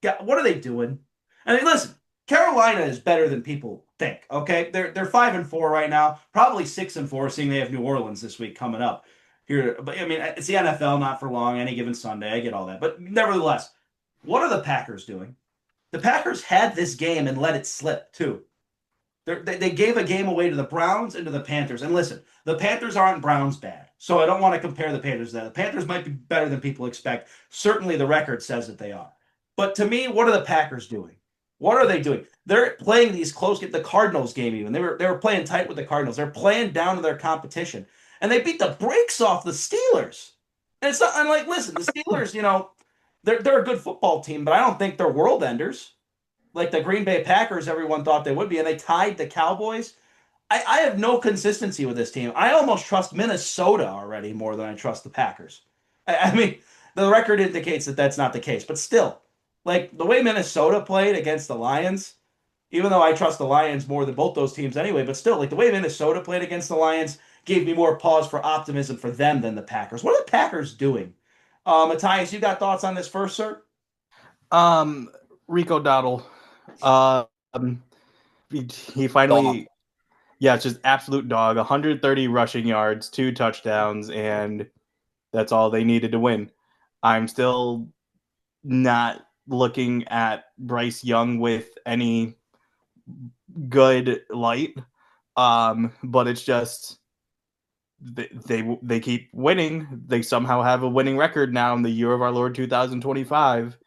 got, what are they doing? I mean, listen, Carolina is better than people think. Okay, they're 5-4 right now, probably 6-4, seeing they have New Orleans this week coming up here. But I mean, it's the NFL, not for long. Any given Sunday, I get all that. But nevertheless, what are the Packers doing? The Packers had this game and let it slip too. They gave a game away to the Browns and to the Panthers. And listen, the Panthers aren't Browns bad. So I don't want to compare the Panthers to that. The Panthers might be better than people expect. Certainly the record says that they are. But to me, what are the Packers doing? What are they doing? They're playing these close games. The Cardinals game even. They were playing tight with the Cardinals. They're playing down to their competition. And they beat the brakes off the Steelers. And it's not, I'm like, listen, the Steelers, they're a good football team, but I don't think they're world enders like the Green Bay Packers everyone thought they would be, and they tied the Cowboys. I have no consistency with this team. I almost trust Minnesota already more than I trust the Packers. I mean, the record indicates that that's not the case, but still, like the way Minnesota played against the Lions, even though I trust the Lions more than both those teams anyway, but still, like the way Minnesota played against the Lions gave me more pause for optimism for them than the Packers. What are the Packers doing? Matthias, you got thoughts on this first, sir? Um, Rico Dowdle. Um, he finally, Dog. yeah, it's just absolute dog. 130 rushing yards, 2 touchdowns, and that's all they needed to win. I'm still not looking at Bryce Young with any good light. But it's just they keep winning. They somehow have a winning record now in the year of our Lord 2025.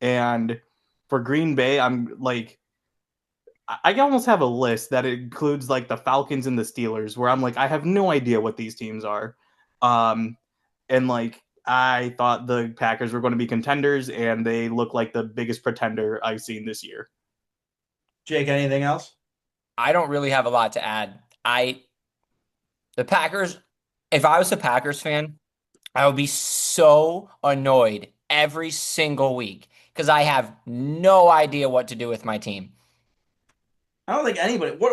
And for Green Bay, I'm like I almost have a list that includes like the Falcons and the Steelers, where I'm like, I have no idea what these teams are. Um, and like, I thought the Packers were going to be contenders, and they look like the biggest pretender I've seen this year. Jake, anything else? I don't really have a lot to add. The Packers, if I was a Packers fan, I would be so annoyed every single week because I have no idea what to do with my team. I don't think anybody. What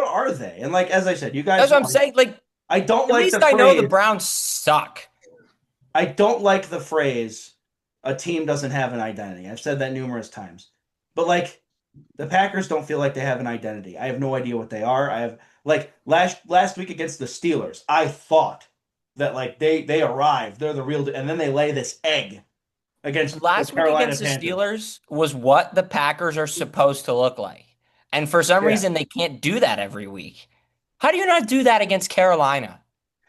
are they? And like as I said, you guys That's what know I'm saying. Like, I don't at like least the I know the phrase. Browns suck. I don't like the phrase. A team doesn't have an identity. I've said that numerous times, but like the Packers don't feel like they have an identity. I have no idea what they are. I have like last week against the Steelers. I thought that like they arrived. They're the real, and then they lay this egg against the Last week Carolina against the Panthers. Steelers was what the Packers are supposed to look like. And for some Yeah. reason, they can't do that every week. How do you not do that against Carolina?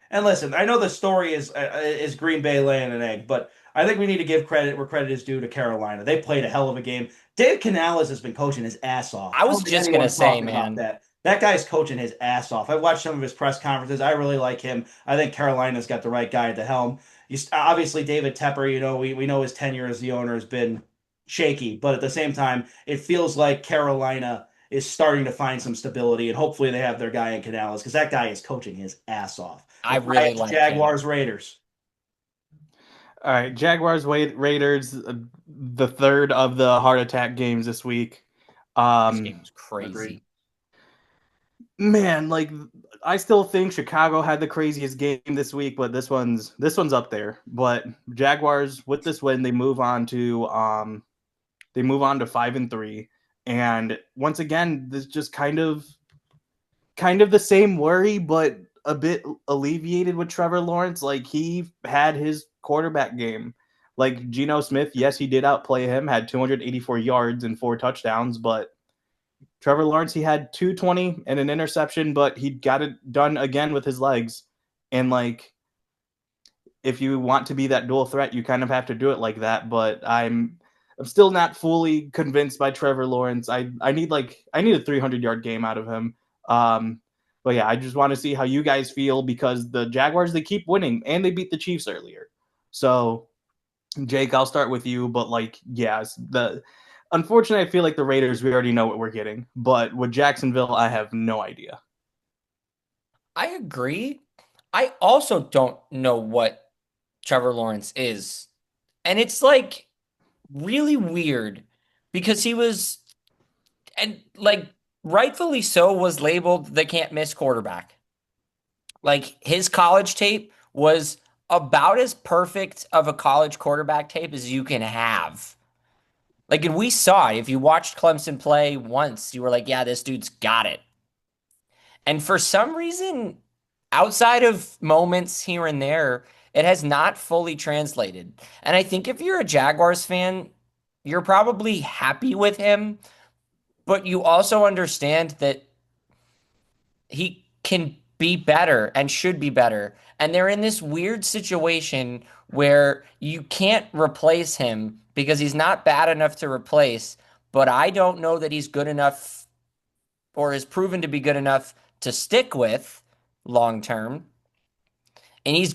And listen, I know the story is Green Bay laying an egg, but I think we need to give credit where credit is due to Carolina. They played a hell of a game. Dave Canales has been coaching his ass off. I I was don't think just gonna anyone's say, talking about man, that. That guy's coaching his ass off. I've watched some of his press conferences. I really like him. I think Carolina's got the right guy at the helm. Obviously, David Tepper, we know his tenure as the owner has been shaky, but at the same time, it feels like Carolina is starting to find some stability, and hopefully they have their guy in Canales because that guy is coaching his ass off. I really Matthias, like him. Jaguars, Raiders. All right, Jaguars Raiders, the third of the heart attack games this week. This game was Agreed. crazy. Man, like I still think Chicago had the craziest game this week, but this one's up there. But Jaguars with this win, they move on to 5-3, and once again, this just kind of the same worry, but a bit alleviated with Trevor Lawrence. Like he had his quarterback game. Like Geno Smith, yes, he did outplay him, had 284 yards and 4 touchdowns, but Trevor Lawrence, he had 220 and an interception, but he got it done again with his legs. And like, if you want to be that dual threat, you kind of have to do it like that. But I'm still not fully convinced by Trevor Lawrence. I need a 300-yard game out of him. But yeah, I just want to see how you guys feel because the Jaguars, they keep winning and they beat the Chiefs earlier. So Jake, I'll start with you. But like, yes, the unfortunately, I feel like the Raiders, we already know what we're getting. But with Jacksonville, I have no idea. I agree. I also don't know what Trevor Lawrence is. And it's like really weird because he was, and like rightfully so, was labeled the can't miss quarterback. Like his college tape was about as perfect of a college quarterback tape as you can have. Like, and we saw it. If you watched Clemson play once, you were like, yeah, this dude's got it. And for some reason, outside of moments here and there, it has not fully translated. And I think if you're a Jaguars fan, you're probably happy with him, but you also understand that he can be better and should be better. And they're in this weird situation where you can't replace him because he's not bad enough to replace, but I don't know that he's good enough or is proven to be good enough to stick with long term. And he's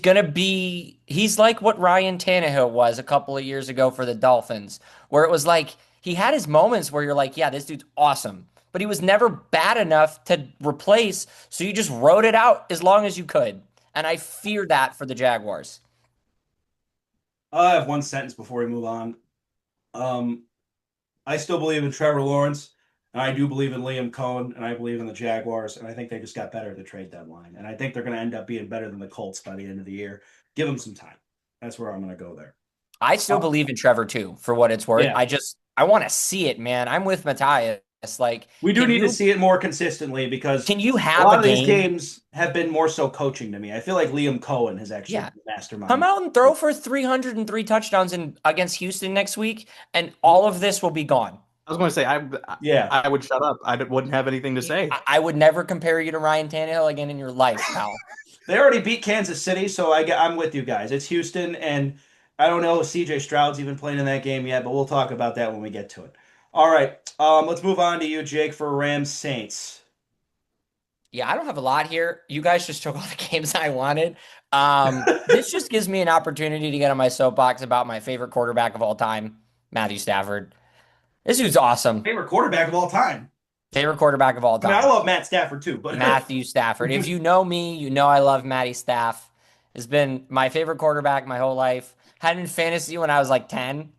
like what Ryan Tannehill was a couple of years ago for the Dolphins, where it was like he had his moments where you're like, yeah, this dude's awesome. But he was never bad enough to replace. So you just wrote it out as long as you could. And I fear that for the Jaguars. I have one sentence before we move on. Um, I still believe in Trevor Lawrence, and I do believe in Liam Cohen, and I believe in the Jaguars, and I think they just got better at the trade deadline, and I think they're going to end up being better than the Colts by the end of the year. Give them some time. That's where I'm going to go there. I still Uh, believe in Trevor too, for what it's worth. yeah, I want to see it, man. I'm with Matthias. Like, we do need to see it more consistently because can you a have a lot of these game? games have been more so coaching to me. I feel like Liam Cohen has actually Yeah. been the Come mastermind. out and throw for 303 touchdowns against Houston next week, and all of this will be gone. I was going to say Yeah, I would shut up. Wouldn't have anything to say. I would never compare you to Ryan Tannehill again in your life, pal. they already beat Kansas City, so I'm with you guys. It's Houston, and I don't know if CJ Stroud's even playing in that game yet, but we'll talk about that when we get to it. All right, let's move on to you, Jake, for Rams Saints. Yeah, I don't have a lot here. You guys just took all the games I wanted. This just gives me an opportunity to get on my soapbox about my favorite quarterback of all time, Matthew Stafford. This dude's awesome. Favorite quarterback of all time. Favorite quarterback of all I mean, I time. love Matt Stafford too, but Matthew Stafford. If you know me, you know I love Matty Staff. Has been my favorite quarterback my whole life. Had him in fantasy when I was like 10,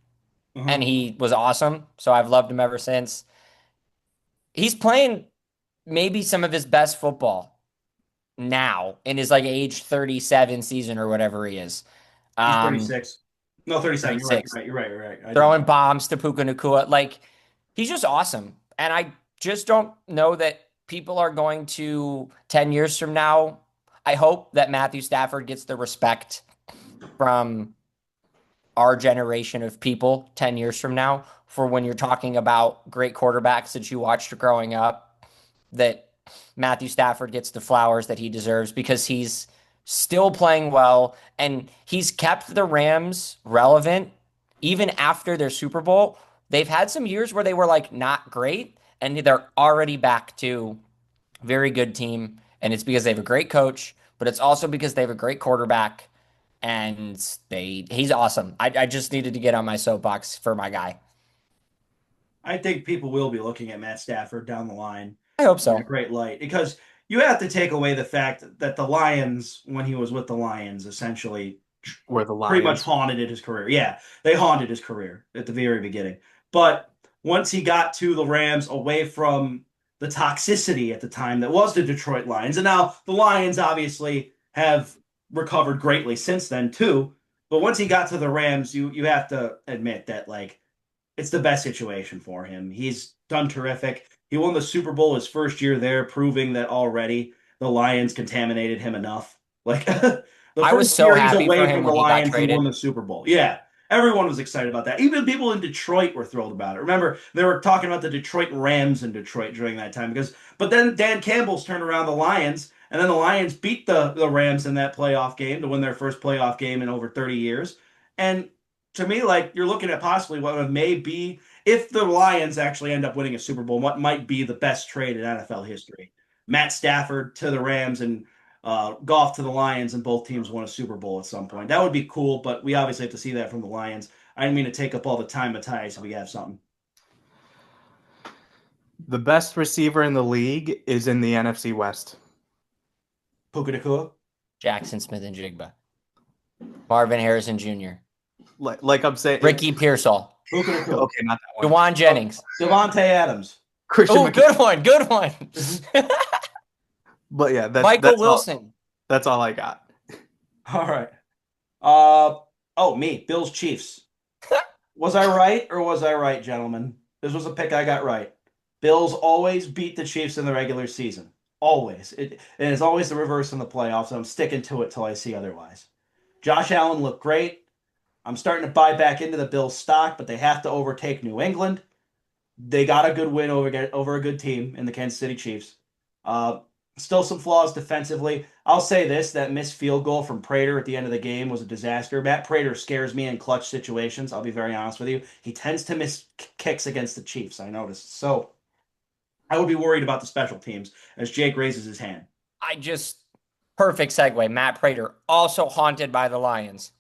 and uh-huh. he was awesome. So I've loved him ever since. He's playing maybe some of his best football now in his like age 37 season or whatever he is. He's Um, 36. No, 37. You're right. You're 36. right. You're right. You're right. I did. Throwing bombs to Puka Nakua. Like, he's just awesome. And I just don't know that people are going to 10 years from now. I hope that Matthew Stafford gets the respect from our generation of people 10 years from now for when you're talking about great quarterbacks that you watched growing up, that Matthew Stafford gets the flowers that he deserves because he's still playing well and he's kept the Rams relevant even after their Super Bowl. They've had some years where they were like not great and they're already back to very good team. And it's because they have a great coach, but it's also because they have a great quarterback and he's awesome. I just needed to get on my soapbox for my guy. I think people will be looking at Matt Stafford down the line I hope in a so. great light because you have to take away the fact that the Lions, when he was with the Lions, essentially Were the pretty much Lions. haunted his career. Yeah, they haunted his career at the very beginning. But once he got to the Rams, away from the toxicity at the time that was the Detroit Lions, and now the Lions obviously have recovered greatly since then too. But once he got to the Rams, you have to admit that like it's the best situation for him. He's done terrific. He won the Super Bowl his first year there, proving that already the Lions contaminated him enough. Like the I was first so year he's happy for away him from the when he got Lions, he won traded. the Super Bowl. Yeah, everyone was excited about that. Even people in Detroit were thrilled about it. Remember, they were talking about the Detroit Rams in Detroit during that time but then Dan Campbell's turned around the Lions, and then the Lions beat the Rams in that playoff game to win their first playoff game in over 30 years. And to me, like you're looking at possibly what may be if the Lions actually end up winning a Super Bowl, what might be the best trade in NFL history. Matt Stafford to the Rams and Goff to the Lions, and both teams won a Super Bowl at some point. That would be cool, but we obviously have to see that from the Lions. I didn't mean to take up all the time, Matthias, if we have something. The best receiver in the league is in the NFC West. Puka Nakua? Jackson Smith and Jigba. Marvin Harrison Jr. Like I'm saying, Ricky Pearsall. Puka Nakua. Okay, not that one. Dewan Jennings. Devontae Adams. Christian Oh, McCaffrey. good one. Good one. But yeah, Michael Wilson. That's all I got. All right. Me. Bills Chiefs. Was I right or was I right, gentlemen? This was a pick I got right. Bills always beat the Chiefs in the regular season. Always. It is always the reverse in the playoffs. I'm sticking to it till I see otherwise. Josh Allen looked great. I'm starting to buy back into the Bills stock, but they have to overtake New England. They got a good win over a good team in the Kansas City Chiefs. Uh, Still some flaws defensively. I'll say this, that missed field goal from Prater at the end of the game was a disaster. Matt Prater scares me in clutch situations. I'll be very honest with you. He tends to miss kicks against the Chiefs, I noticed. So I would be worried about the special teams as Jake raises his hand. Perfect segue. Matt Prater, also haunted by the Lions.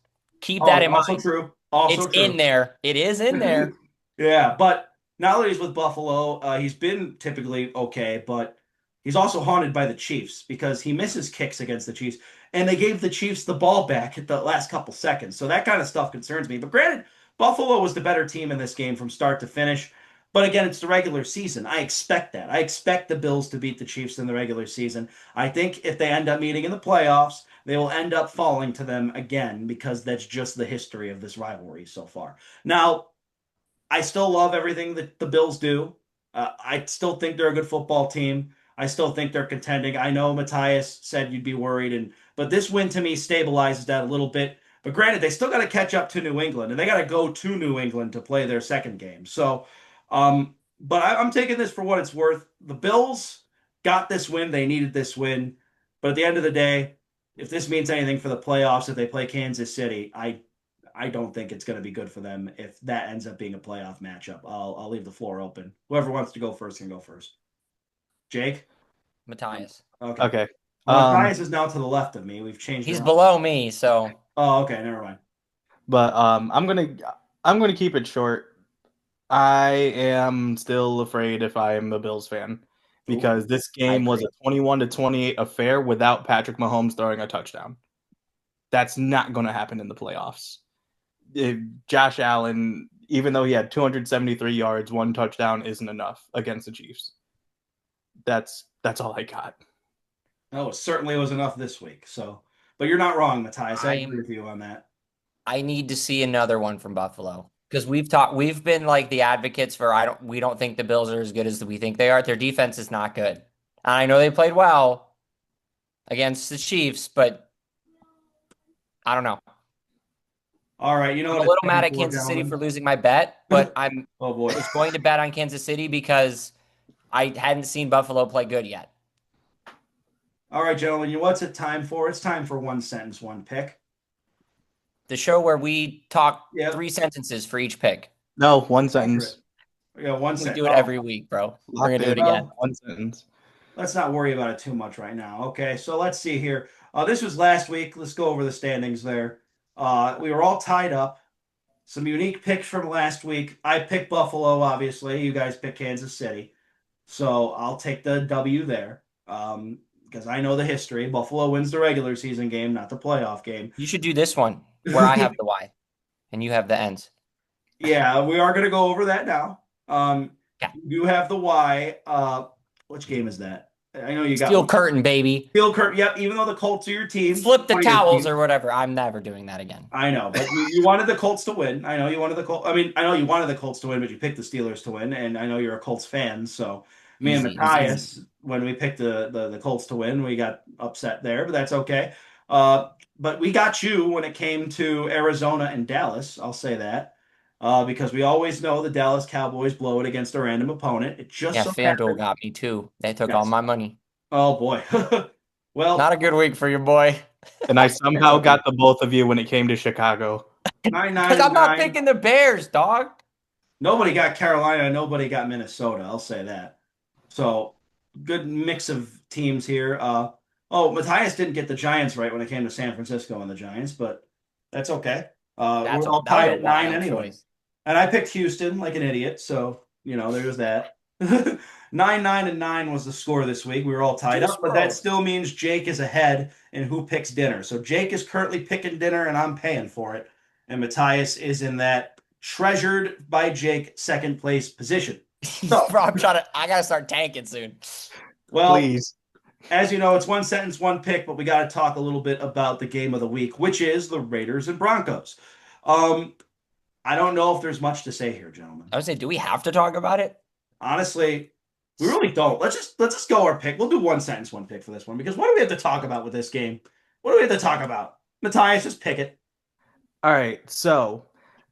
Keep Oh, that in also mind. true. Also It's true. in there. It is in there. Yeah, but now that he's with Buffalo, he's been typically okay, but he's also haunted by the Chiefs because he misses kicks against the Chiefs, and they gave the Chiefs the ball back at the last couple seconds. So that kind of stuff concerns me. But granted, Buffalo was the better team in this game from start to finish. But again, it's the regular season. I expect that. I expect the Bills to beat the Chiefs in the regular season. I think if they end up meeting in the playoffs, they will end up falling to them again because that's just the history of this rivalry so far. Now, I still love everything that the Bills do. I still think they're a good football team. I still think they're contending. I know Matthias said you'd be worried, but this win to me stabilizes that a little bit. But granted, they still got to catch up to New England, and they got to go to New England to play their second game. So, but I'm taking this for what it's worth. The Bills got this win; they needed this win. But at the end of the day, if this means anything for the playoffs, if they play Kansas City, I don't think it's going to be good for them if that ends up being a playoff matchup. I'll leave the floor open. Whoever wants to go first can go first. Jake? Matthias. Okay. Okay. Matthias is now to the left of me. We've changed. He's around. below me, so. Oh, okay. Never mind. But I'm gonna keep it short. I am still afraid if I am a Bills fan because this game was a 21-28 affair without Patrick Mahomes throwing a touchdown. That's not going to happen in the playoffs. Josh Allen, even though he had 273 yards, one touchdown isn't enough against the Chiefs. That's all I got. Oh, it certainly was enough this week. So, but you're not wrong, Matthias. I agree with you on that. I need to see another one from Buffalo because we've been like the advocates for we don't think the Bills are as good as we think they are. Their defense is not good. And I know they played well against the Chiefs, but I don't know. All right, you know I'm what? a little mad at Kansas City for losing my bet, but I'm oh boy, was going to bet on Kansas City because I hadn't seen Buffalo play good yet. All right, gentlemen, what's it time for? It's time for one sentence, one pick. The show where we talk 3 sentences for each pick. No, one sentence. Yeah, one sentence. We do it every week, bro. We're going to do it again. One sentence. Let's not worry about it too much right now. Okay, so let's see here. This was last week. Let's go over the standings there. We were all tied up. Some unique picks from last week. I picked Buffalo, obviously. You guys picked Kansas City. So I'll take the W there because I know the history. Buffalo wins the regular season game, not the playoff game. You should do this one. where I have the Y and you have the ends. Yeah, we are going to go over that now. Yeah. You have the Y. Which game is that? I know you got Steel one. curtain, baby. Field Kurt. Yep. Even though the Colts are your team, Flip the one of your towels teams. or whatever. I'm never doing that again. I know, but you wanted the Colts to win. I know you wanted the Colts. I mean, I know you wanted the Colts to win, but you picked the Steelers to win, and I know you're a Colts fan. So me and Easy. It was easy. Matthias, when we picked the Colts to win, we got upset there, but that's okay. But we got you when it came to Arizona and Dallas. I'll say that because we always know the Dallas Cowboys blow it against a random opponent. It just Yeah, so FanDuel happened. got me too. They took all Yes. my money. Oh boy. Not Well, a good week for your boy. And I that's somehow okay. got the both of you when it came to Chicago. Nine Because nine and I'm not nine. picking the Bears, dog. Nobody got Carolina, nobody got Minnesota. I'll say that. So good mix of teams here. Oh, Matthias didn't get the Giants right when it came to San Francisco and the Giants, but that's okay. We're all That was tied a at nine wild anyway. choice. And I picked Houston like an idiot, so there's that. 9 9 and 9 was the score this week. We were all tied Juice up, but that World. still means Jake is ahead in who picks dinner. So Jake is currently picking dinner, and I'm paying for it. And Matthias is in that treasured by Jake second place position. So, Bro, I gotta start tanking soon. well, Please. as you know, it's one sentence, one pick, but we got to talk a little bit about the game of the week, which is the Raiders and Broncos. Um, I don't know if there's much to say here, gentlemen. I would say, do we have to talk about it? Honestly, we really don't. Let's just go our pick. We'll do one sentence, one pick for this one because what do we have to talk about with this game? What do we have to talk about? Matthias, just pick it. All right, so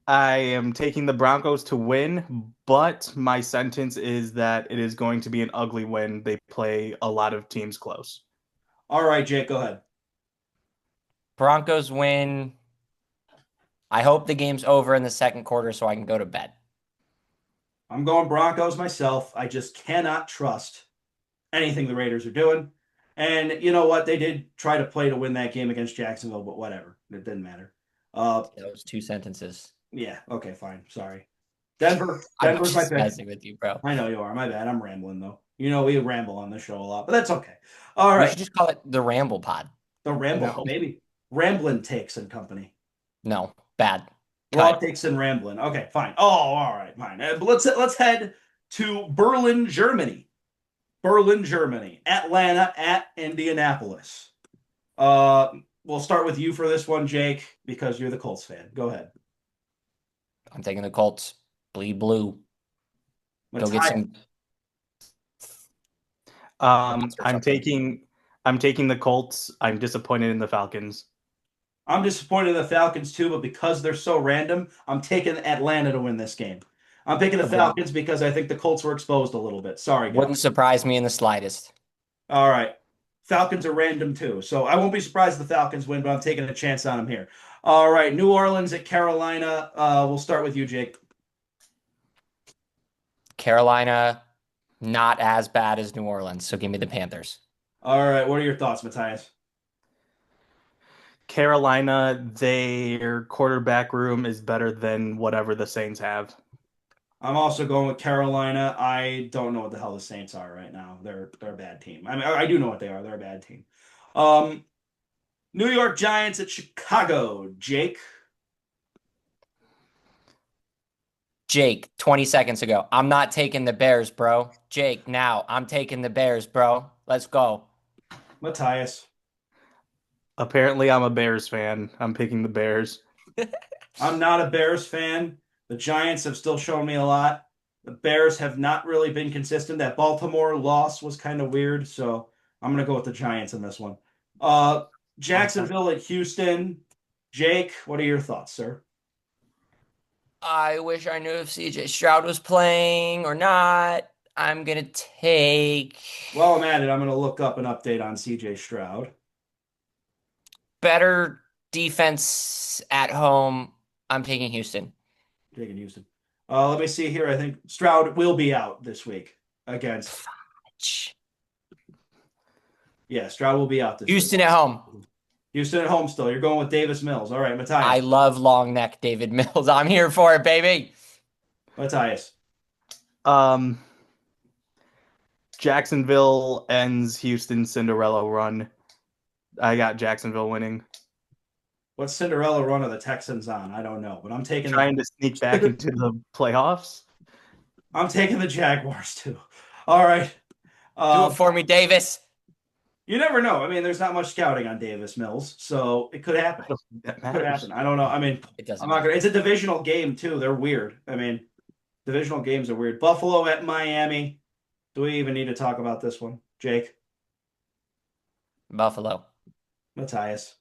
I am taking the Broncos to win, but my sentence is that it is going to be an ugly win. They play a lot of teams close. All right, Jake, go ahead. Broncos win. I hope the game's over in the second quarter so I can go to bed. I'm going Broncos myself. I just cannot trust anything the Raiders are doing. And you know what? They did try to play to win that game against Jacksonville, but whatever. It didn't matter. That was two sentences. Yeah, okay, fine. Sorry. Denver. I'm Denver's my just pick. messing with you, bro. I know you are. My bad. I'm rambling though. We ramble on this show a lot, but that's okay. All We right. should just call it the Ramble Pod. The ramble, No. maybe. Ramblin' takes and company. No, bad. Raw Cut. takes and rambling. Okay, fine. Oh, all right, fine. But let's head to Berlin, Germany. Berlin, Germany. Atlanta at Indianapolis. We'll start with you for this one, Jake, because you're the Colts fan. Go ahead. I'm taking the Colts. Bleed blue. Go get Matthias. some. I'm something. taking the Colts. I'm disappointed in the Falcons. I'm disappointed in the Falcons too, but because they're so random, I'm taking Atlanta to win this game. I'm picking the Agreed. Falcons because I think the Colts were exposed a little bit. Sorry, guys. Wouldn't surprise me in the slightest. All right. Falcons are random too. So I won't be surprised if the Falcons win, but I'm taking a chance on them here. All right. New Orleans at Carolina. We'll start with you, Jake. Carolina, not as bad as New Orleans. So give me the Panthers. All right. What are your thoughts, Matthias? Carolina, their quarterback room is better than whatever the Saints have. I'm also going with Carolina. I don't know what the hell the Saints are right now. They're a bad team. I mean, I do know what they are. They're a bad team. Um, New York Giants at Chicago. Jake. Jake, 20 seconds ago. I'm not taking the Bears, bro. Jake, now I'm taking the Bears, bro. Let's go. Matthias. Apparently, I'm a Bears fan. I'm picking the Bears. I'm not a Bears fan. The Giants have still shown me a lot. The Bears have not really been consistent. That Baltimore loss was kind of weird, so I'm going to go with the Giants in this one. Jacksonville at Houston. Jake, what are your thoughts, sir? I wish I knew if CJ Stroud was playing or not. I'm going to take Well, I'm at it. I'm going to look up an update on CJ Stroud. better defense at home. I'm taking Houston. Taking Houston. Let me see here. I think Stroud will be out this week against. Yeah, Stroud will be out this Houston week. at home. Houston at home still. You're going with Davis Mills. All right, Matthias. I love long neck David Mills. I'm here for it, baby. Matthias. Jacksonville ends Houston's Cinderella run. I got Jacksonville winning. What Cinderella run are the Texans on? I don't know, but I'm taking Trying to sneak back into the playoffs. I'm taking the Jaguars too. All right. Do it Uh, for me, Davis. you never know. I mean, there's not much scouting on Davis Mills, so it could happen. I don't think that Could happen. matters. I don't know. I mean, It I'm doesn't not gonna. matter. It's a divisional game too. They're weird. I mean, divisional games are weird. Buffalo at Miami. Do we even need to talk about this one, Jake? Buffalo. Matthias.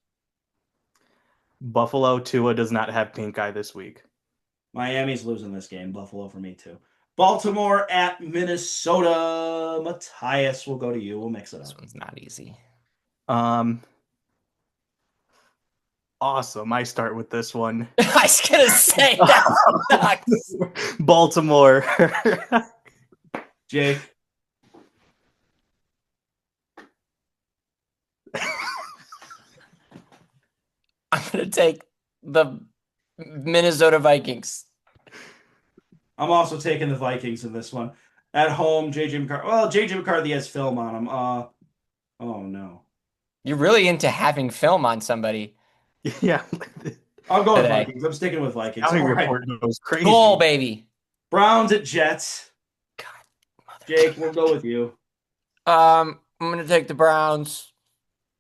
Buffalo Tua does not have pink eye this week. Miami's losing this game. Buffalo for me too. Baltimore at Minnesota. Matthias, we'll go to you. We'll mix it This up. one's not easy. Um, awesome. I start with this one. I was gonna say that sucks. Baltimore. Jake. I'm gonna take the Minnesota Vikings. I'm also taking the Vikings in this one. At home, JJ McCarthy. Well, JJ McCarthy has film on him. Oh no. You're really into having film on somebody Yeah. I'm going today. Vikings. I'm sticking with Vikings. Scouting All right. report goes crazy. Goal, baby. Browns at Jets. God, Jake, we'll go with you. I'm gonna take the Browns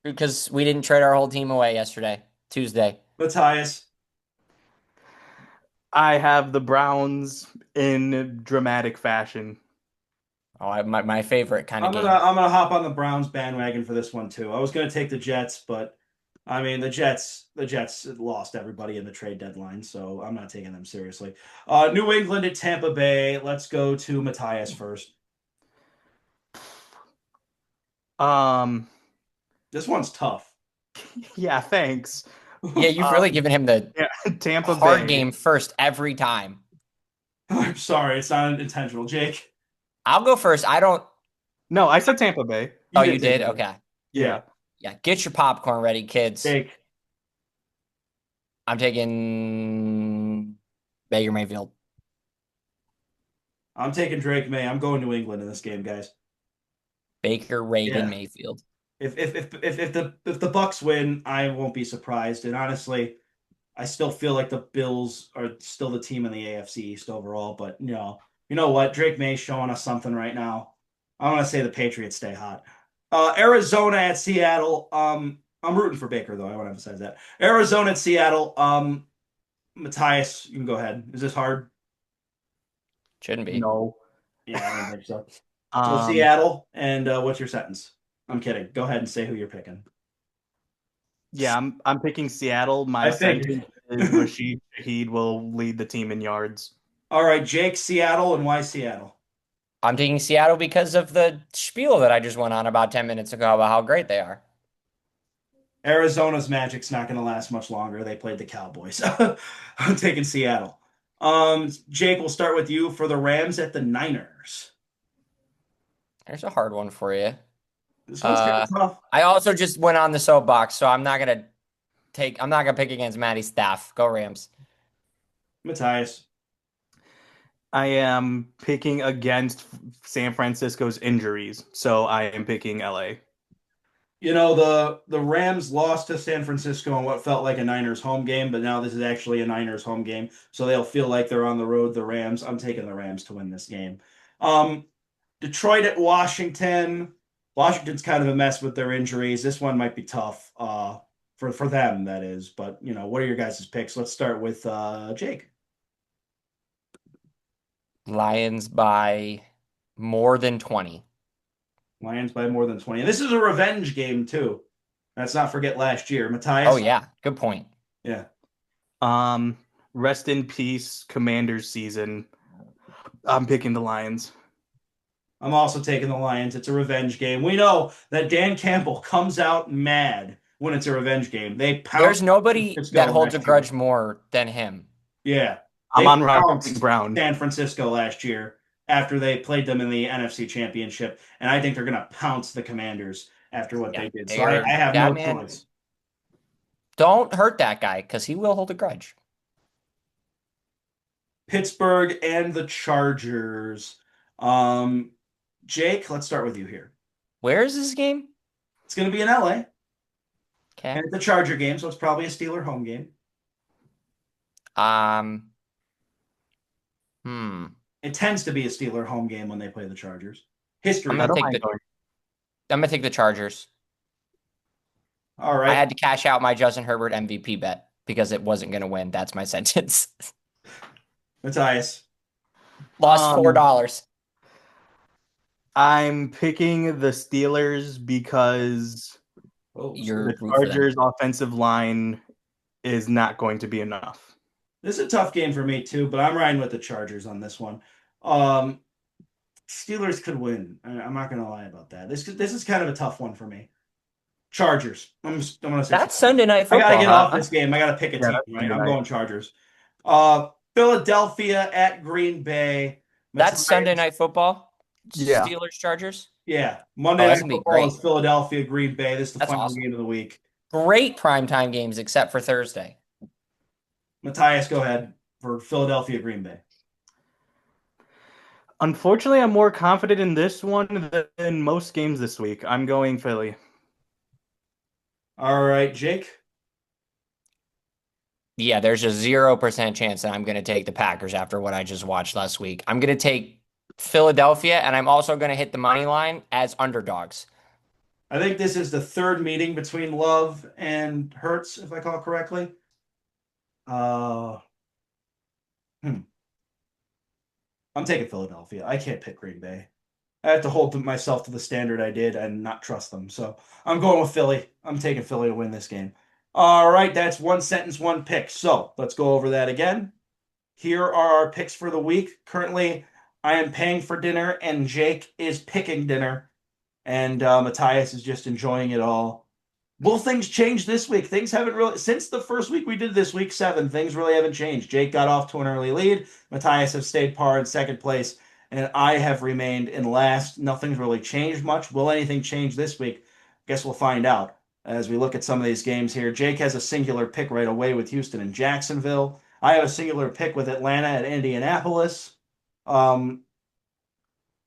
because we didn't trade our whole team away yesterday, Tuesday. Matthias. I have the Browns in dramatic fashion. Oh, my favorite kind of I'm game. gonna hop on the Browns bandwagon for this one too. I was gonna take the Jets, but I mean the Jets lost everybody in the trade deadline, so I'm not taking them seriously. New England at Tampa Bay. Let's go to Matthias first. Um, This one's tough. yeah, thanks. Yeah, you've really given him the Yeah, Tampa hard Bay. game first every time. I'm sorry, it's not intentional. Jake, I'll go first. I don't. No, I said Tampa Bay. Oh, did you take did? it. Okay. Yeah. Yeah, get your popcorn ready, kids. Jake, I'm taking Baker Mayfield. I'm taking Drake May. I'm going New England in this game, guys. Baker Reagan Yeah. Mayfield. If the Bucks win, I won't be surprised. And honestly, I still feel like the Bills are still the team in the AFC East overall. But you know what? Drake May's showing us something right now. I want to say the Patriots stay hot. Arizona at Seattle. I'm rooting for Baker though. I want to emphasize that. Arizona at Seattle. Matthias, you can go ahead. Is this hard? Shouldn't be. No. Yeah, I don't think so. So Um, Seattle, and what's your sentence? I'm kidding. Go ahead and say who you're picking. yeah, I'm picking Seattle. My I figured. sentence is Rashid Shaheed will lead the team in yards. All right, Jake, Seattle, and why Seattle? I'm taking Seattle because of the spiel that I just went on about 10 minutes ago about how great they are. Arizona's magic's not going to last much longer. They played the Cowboys. I'm taking Seattle. Jake, we'll start with you for the Rams at the Niners. There's a hard one for you. This one's kind of tough. I also just went on the soapbox, so I'm not gonna pick against Matty's staff. Go Rams. Matthias. I am picking against San Francisco's injuries, so I am picking LA. You know, the Rams lost to San Francisco in what felt like a Niners home game, but now this is actually a Niners home game, so they'll feel like they're on the road, the Rams. I'm taking the Rams to win this game. Detroit at Washington. Washington's kind of a mess with their injuries. This one might be tough for them, that is. But, what are your guys' picks? Let's start with Jake. Lions by more than 20. Lions by more than 20. And this is a revenge game, too. Let's not forget last year. Matthias? Oh yeah, good point. Yeah. Rest in peace, Commanders season. I'm picking the Lions. I'm also taking the Lions. It's a revenge game. We know that Dan Campbell comes out mad when it's a revenge game. They pounce There's nobody Francisco that holds a last grudge year. more than him. Yeah. I'm They on Rocky pounced Brown. San Francisco last year after they played them in the NFC Championship, and I think they're going to pounce the Commanders after what they did. So I have no choice. Don't hurt that guy because he will hold a grudge. Pittsburgh and the Chargers. Jake, let's start with you here. Where is this game? It's going to be in LA. Okay. And it's a Charger game, so it's probably a Steeler home game. Um, hmm. It tends to be a Steeler home game when they play the Chargers. I'm I History. gonna don't take mind the going. I'm gonna take the Chargers. All I right. had to cash out my Justin Herbert MVP bet because it wasn't gonna win. That's my sentence. Matthias. Lost $4. I'm picking the Steelers because Oh, You're the root for them. Chargers' offensive line is not going to be enough. this is a tough game for me too, but I'm riding with the Chargers on this one. Um, Steelers could win. I'm not gonna lie about that. This is kind of a tough one for me. Chargers. I'm gonna say That's Chargers. Sunday Night I gotta Football, get off huh? this game. I gotta pick a Yeah, team, that's right? Monday I'm night. going Chargers. Philadelphia at Green Bay. That's Sunday Matthias. Night Football. Yeah. Steelers Chargers. Yeah. Oh, Monday that's Night gonna be Football great. is Philadelphia, Green Bay. This is the That's final awesome. game of the week. Great primetime games except for Thursday. Matthias, go ahead for Philadelphia, Green Bay. Unfortunately, I'm more confident in this one than most games this week. I'm going Philly. All right, Jake. Yeah, there's a 0% chance that I'm going to take the Packers after what I just watched last week. I'm going to take Philadelphia, and I'm also going to hit the money line as underdogs. I think this is the third meeting between Love and Hertz, if I call correctly. Uh, I'm taking Philadelphia. I can't pick Green Bay. I have to hold myself to the standard I did and not trust them. So I'm going with Philly. I'm taking Philly to win this game. All right, that's one sentence, one pick. So let's go over that again. Here are our picks for the week. Currently, I am paying for dinner, and Jake is picking dinner, and Matthias is just enjoying it all. Will things change this week? Things haven't really, since the first week we did this week 7, things really haven't changed. Jake got off to an early lead. Matthias has stayed par in second place, and I have remained in last. Nothing's really changed much. Will anything change this week? Guess we'll find out as we look at some of these games here. Jake has a singular pick right away with Houston and Jacksonville. I have a singular pick with Atlanta at Indianapolis. Um,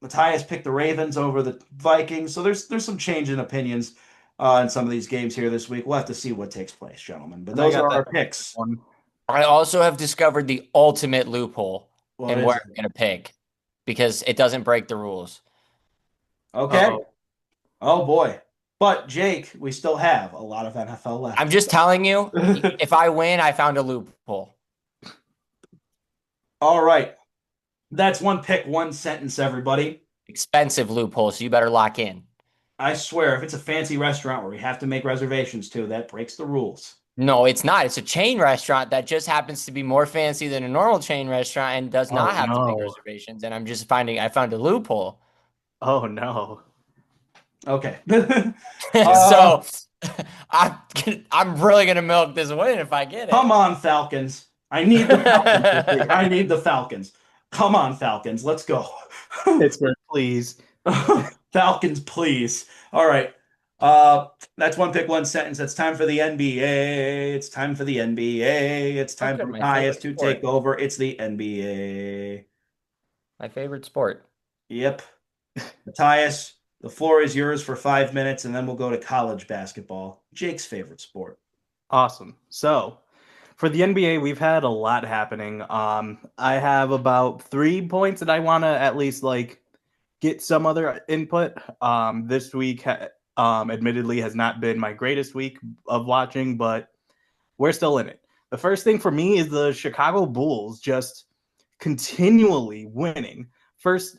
Matthias picked the Ravens over the Vikings. So there's some change in opinions in some of these games here this week. We'll have to see what takes place, gentlemen. But And I those got are our that picks. one. I also have discovered the ultimate loophole What in is where it? I'm going to pick because it doesn't break the rules. Okay. Uh-oh. Oh boy. But Jake, we still have a lot of NFL left. I'm just telling you, if I win, I found a loophole. All right. That's one pick, one sentence, everybody. Expensive loophole, so you better lock in. I swear, if it's a fancy restaurant where we have to make reservations to, that breaks the rules. No, it's not. It's a chain restaurant that just happens to be more fancy than a normal chain restaurant and does Oh not have to make no. reservations. And I found a loophole. Oh no. Okay. So I'm really gonna milk this win if I get it. Come on, Falcons. I need the Falcons. I need the Falcons. Come on, Falcons. Let's go. Pittsburgh, please. Falcons, please. All right. That's one pick, one sentence. It's time for the NBA. It's time for the NBA. It's time for my Matthias favorite to sport. take over. It's the NBA. My favorite sport. Yep. Matthias, the floor is yours for 5 minutes, and then we'll go to college basketball. Jake's favorite sport. Awesome. So for the NBA, we've had a lot happening. I have about 3 points that I want to at least get some other input. This week, admittedly, has not been my greatest week of watching, but we're still in it. The first thing for me is the Chicago Bulls just continually winning. First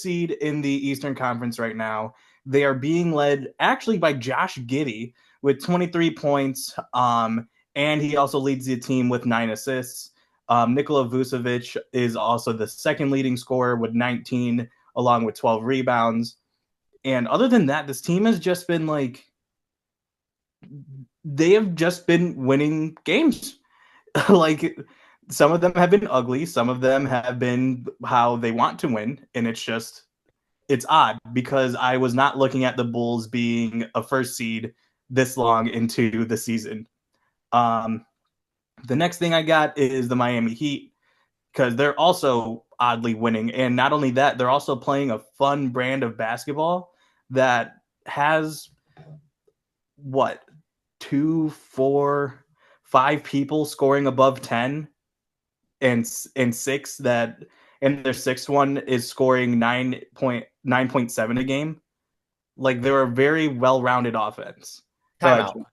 seed in the Eastern Conference right now. They are being led actually by Josh Giddey with 23 points. And he also leads the team with 9 assists. Nikola Vucevic is also the second leading scorer with 19, along with 12 rebounds. And other than that, this team has just been they have just been winning games. Some of them have been ugly. Some of them have been how they want to win. And it's odd because I was not looking at the Bulls being a first seed this long into the season. The next thing I got is the Miami Heat because they're also oddly winning. And not only that, they're also playing a fun brand of basketball that has two, four, five people scoring above 10 and six that and their sixth one is scoring 9.7 a game. Like they're a very well-rounded offense. Go ahead. Timeout.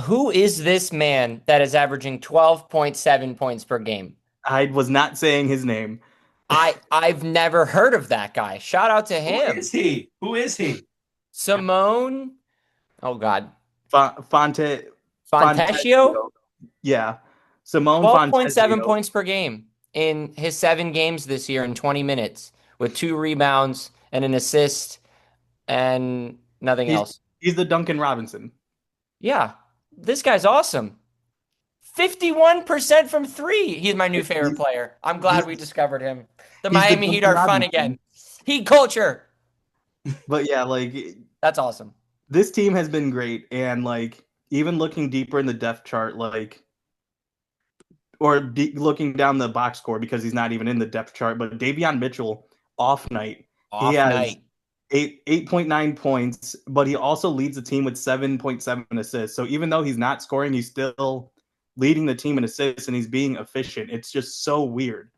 Who is this man that is averaging 12.7 points per game? I was not saying his name. I've never heard of that guy. Shout out to Who him. is he? Who is he? Simone. Oh God. Fonte Fontecchio. Fontecchio. Yeah. Simone 12.7 Fontecchio. points per game in his 7 games this year in 20 minutes with 2 rebounds and an assist and nothing He's else. he's the Duncan Robinson. Yeah. This guy's awesome. 51% from three. He's my new favorite player. I'm glad we He's, discovered him. The he's the Miami Heat Duncan are fun Robinson. again. Heat culture. But yeah, like That's awesome. this team has been great, and like even looking deeper in the depth chart, like looking down the box score because he's not even in the depth chart. But Davion Mitchell off night, he Off has night. 8.9 points, but he also leads the team with 7.7 assists. So even though he's not scoring, he's still leading the team in assists and he's being efficient. It's just so weird.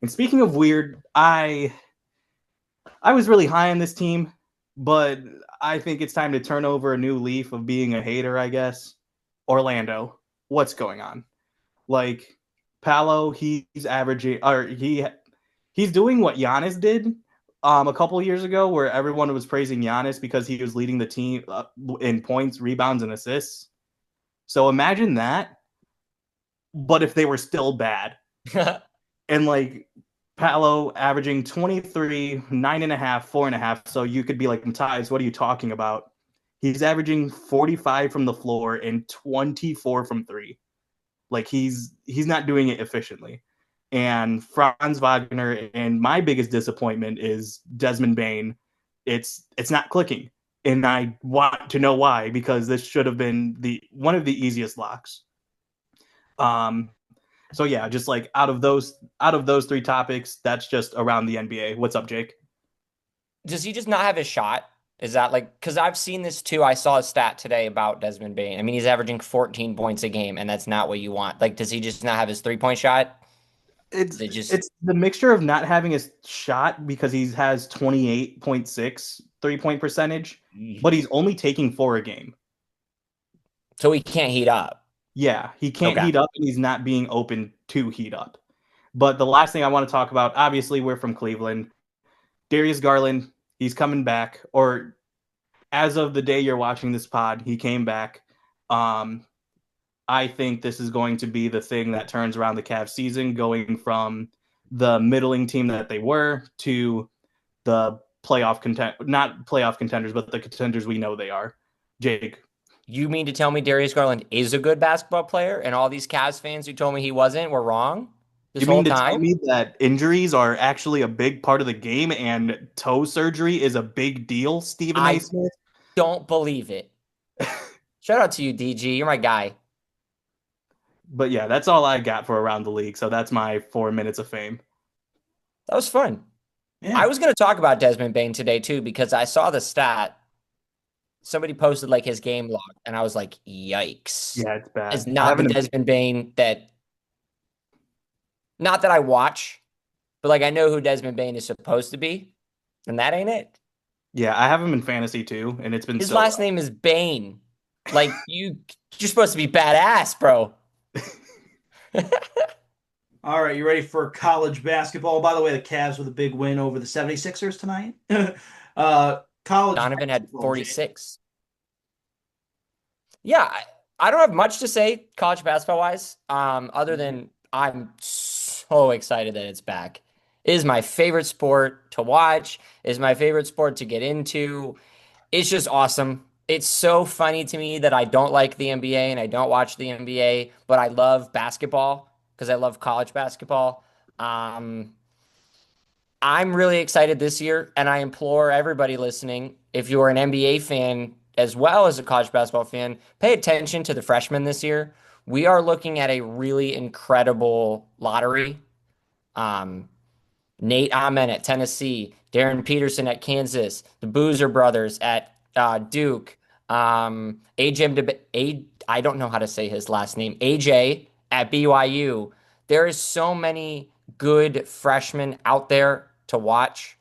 And speaking of weird, I was really high on this team, but I think it's time to turn over a new leaf of being a hater, I guess. Orlando, what's going on? Like Paolo, he's averaging or he's doing what Giannis did a couple years ago, where everyone was praising Giannis because he was leading the team in points, rebounds, and assists. So imagine that, but if they were still bad, and like Paolo averaging 23, 9.5, 4.5. So you could be like, Matthias, what are you talking about? He's averaging 45 from the floor and 24 from three. Like he's not doing it efficiently. And Franz Wagner, and my biggest disappointment is Desmond Bain. It's not clicking. And I want to know why, because this should have been the one of the easiest locks. Um so yeah, just like out of those three topics, that's just around the NBA. What's up, Jake? Does he just not have his shot? Is that like, because I've seen this too. I saw a stat today about Desmond Bain. I mean, he's averaging 14 points a game, and that's not what you want. Like, does he just not have his 3-point shot? Is It's it just, it's the mixture of not having a shot because he has 28.6 3-point percentage, but he's only taking four a game. so he can't heat up? Yeah, he can't Okay. heat up and he's not being open to heat up. But the last thing I want to talk about, obviously, we're from Cleveland. Darius Garland, he's coming back, or as of the day you're watching this pod, he came back. Um, I think this is going to be the thing that turns around the Cavs season, going from the middling team that they were to the not playoff contenders, but the contenders we know they are. Jake, You mean to tell me Darius Garland is a good basketball player, and all these Cavs fans who told me he wasn't were wrong this you whole mean to tell time? me that injuries are actually a big part of the game and toe surgery is a big deal, Stephen A. I Smith? don't believe it. Shout out to you, DG. You're my guy. But yeah, that's all I got for around the league. So that's my 4 minutes of fame. That was fun. I Yeah. was going to talk about Desmond Bain today too because I saw the stat. Somebody posted like his game log, and I was like, "Yikes!" Yeah, it's It's bad. I not the haven't. Desmond Bain that, not that I watch, but like I know who Desmond Bain is supposed to be, and that ain't it. Yeah, I have him in fantasy too, and it's been His so last name is Bain. Like you're supposed to be badass, bro. All right, you ready for college basketball? By the way, the Cavs with a big win over the 76ers tonight. College Donovan had basketball, Jake. 46. Yeah, I don't have much to say college basketball wise, other than I'm so excited that it's back. It is my favorite sport to watch. It is my favorite sport to get into. It's just awesome. It's so funny to me that I don't like the NBA and I don't watch the NBA, but I love basketball because I love college basketball. Um, I'm really excited this year, and I implore everybody listening, if you're an NBA fan as well as a college basketball fan, pay attention to the freshmen this year. We are looking at a really incredible lottery. Um, Nate Amen at Tennessee, Darren Peterson at Kansas, the Boozer brothers at Duke. I don't know how to say his last name. AJ at BYU. There is so many good freshmen out there to watch.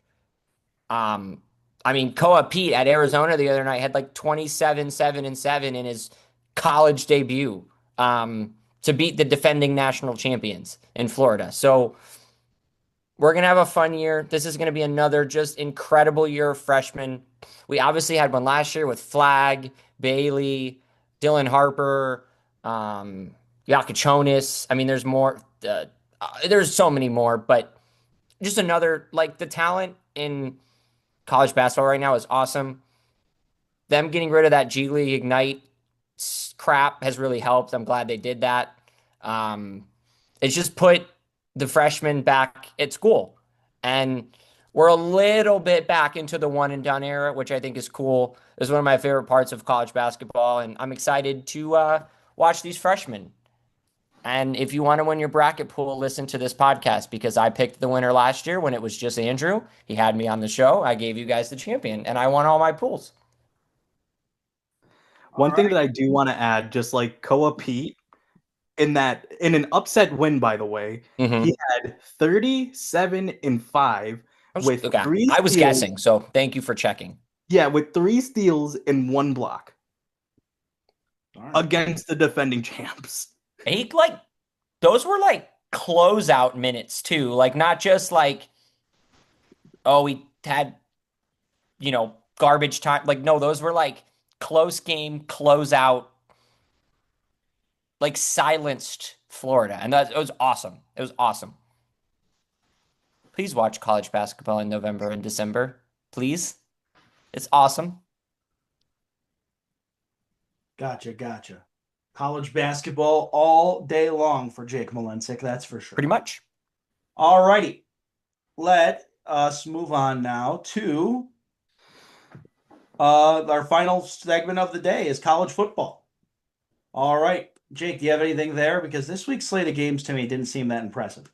Um, I mean, Koa Pete at Arizona the other night had like 27, 7, and 7 in his college debut to beat the defending national champions in Florida. So we're going to have a fun year. This is going to be another just incredible year of freshmen. We obviously had one last year with Flag, Bailey, Dylan Harper, um, Yakachonis. I mean, there's more. There's so many more, but just another, like, the talent in college basketball right now is awesome. Them getting rid of that G League Ignite crap has really helped. I'm glad they did that. Um, it's just put the freshmen back at school. And we're a little bit back into the one and done era, which I think is cool. It's one of my favorite parts of college basketball. And I'm excited to watch these freshmen. And if you want to win your bracket pool, listen to this podcast because I picked the winner last year when it was just Andrew. He had me on the show. I gave you guys the champion, and I won all my pools. One All thing that right. I do want to add, just like Koa Pete, in an upset win, by the way, Mm-hmm. he had 37 and 5 with Okay. three I was steals. guessing, so thank you for checking. Yeah, with three steals and one block All right. against the defending champs. He like those were like closeout minutes too, like not just like oh we had garbage time. Like no, those were like close game closeout, like silenced Florida, and that it was awesome. It was awesome. Please watch college basketball in November and December, please. It's awesome. Gotcha, gotcha. College basketball all day long for Jake Malencic, that's for Pretty sure. much. All righty. Let us move on now to our final segment of the day is college football. All right. Jake, do you have anything there? Because this week's slate of games to me didn't seem that impressive.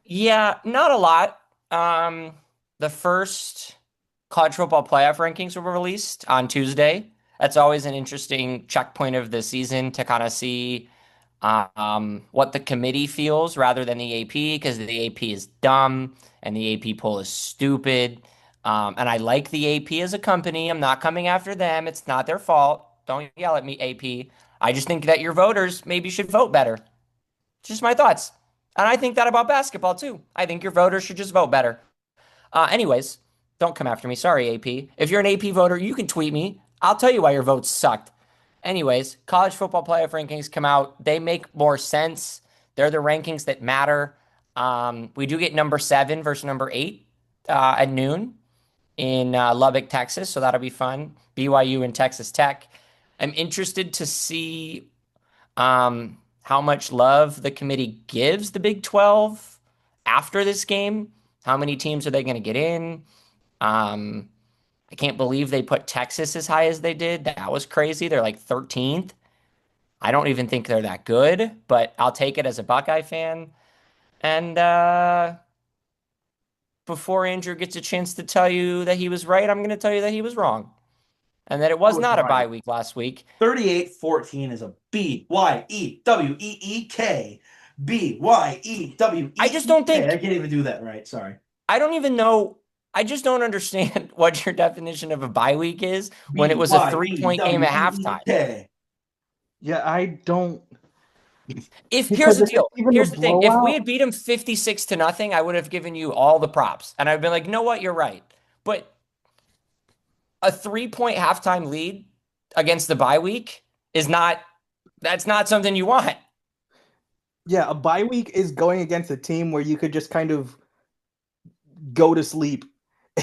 Yeah, not a lot. Um, the first college football playoff rankings were released on Tuesday. That's always an interesting checkpoint of the season to kind of see what the committee feels rather than the AP because the AP is dumb and the AP poll is stupid. And I like the AP as a company. I'm not coming after them. It's not their fault. Don't yell at me, AP. I just think that your voters maybe should vote better. Just my thoughts. And I think that about basketball too. I think your voters should just vote better. Anyways, don't come after me. Sorry, AP. If you're an AP voter, you can tweet me. I'll tell you why your votes sucked. Anyways, college football playoff rankings come out. They make more sense. They're the rankings that matter. We do get number 7 versus number 8 at noon in Lubbock, Texas. So that'll be fun. BYU and Texas Tech. I'm interested to see how much love the committee gives the Big 12 after this game. How many teams are they going to get in? Um, I can't believe they put Texas as high as they did. That was crazy. They're like 13th. I don't even think they're that good, but I'll take it as a Buckeye fan. And before Andrew gets a chance to tell you that he was right, I'm going to tell you that he was wrong and that it I was was not a bye right. week last week. 38-14 is a BYEWEEK. I just don't BYEWEEK. I think, can't even do that right. Sorry. I don't even know. I just don't understand what your definition of a bye week is when it was a 3-point game at halftime. BYEWEEK. Yeah, I don't, If here's because the if it's deal, even a here's the thing. If we blowout, had beat him 56 to nothing, I would have given you all the props. And I've been like, you know what, you're right. But a 3-point halftime lead against the bye week is not that's not something you want. yeah, a bye week is going against a team where you could just kind of go to sleep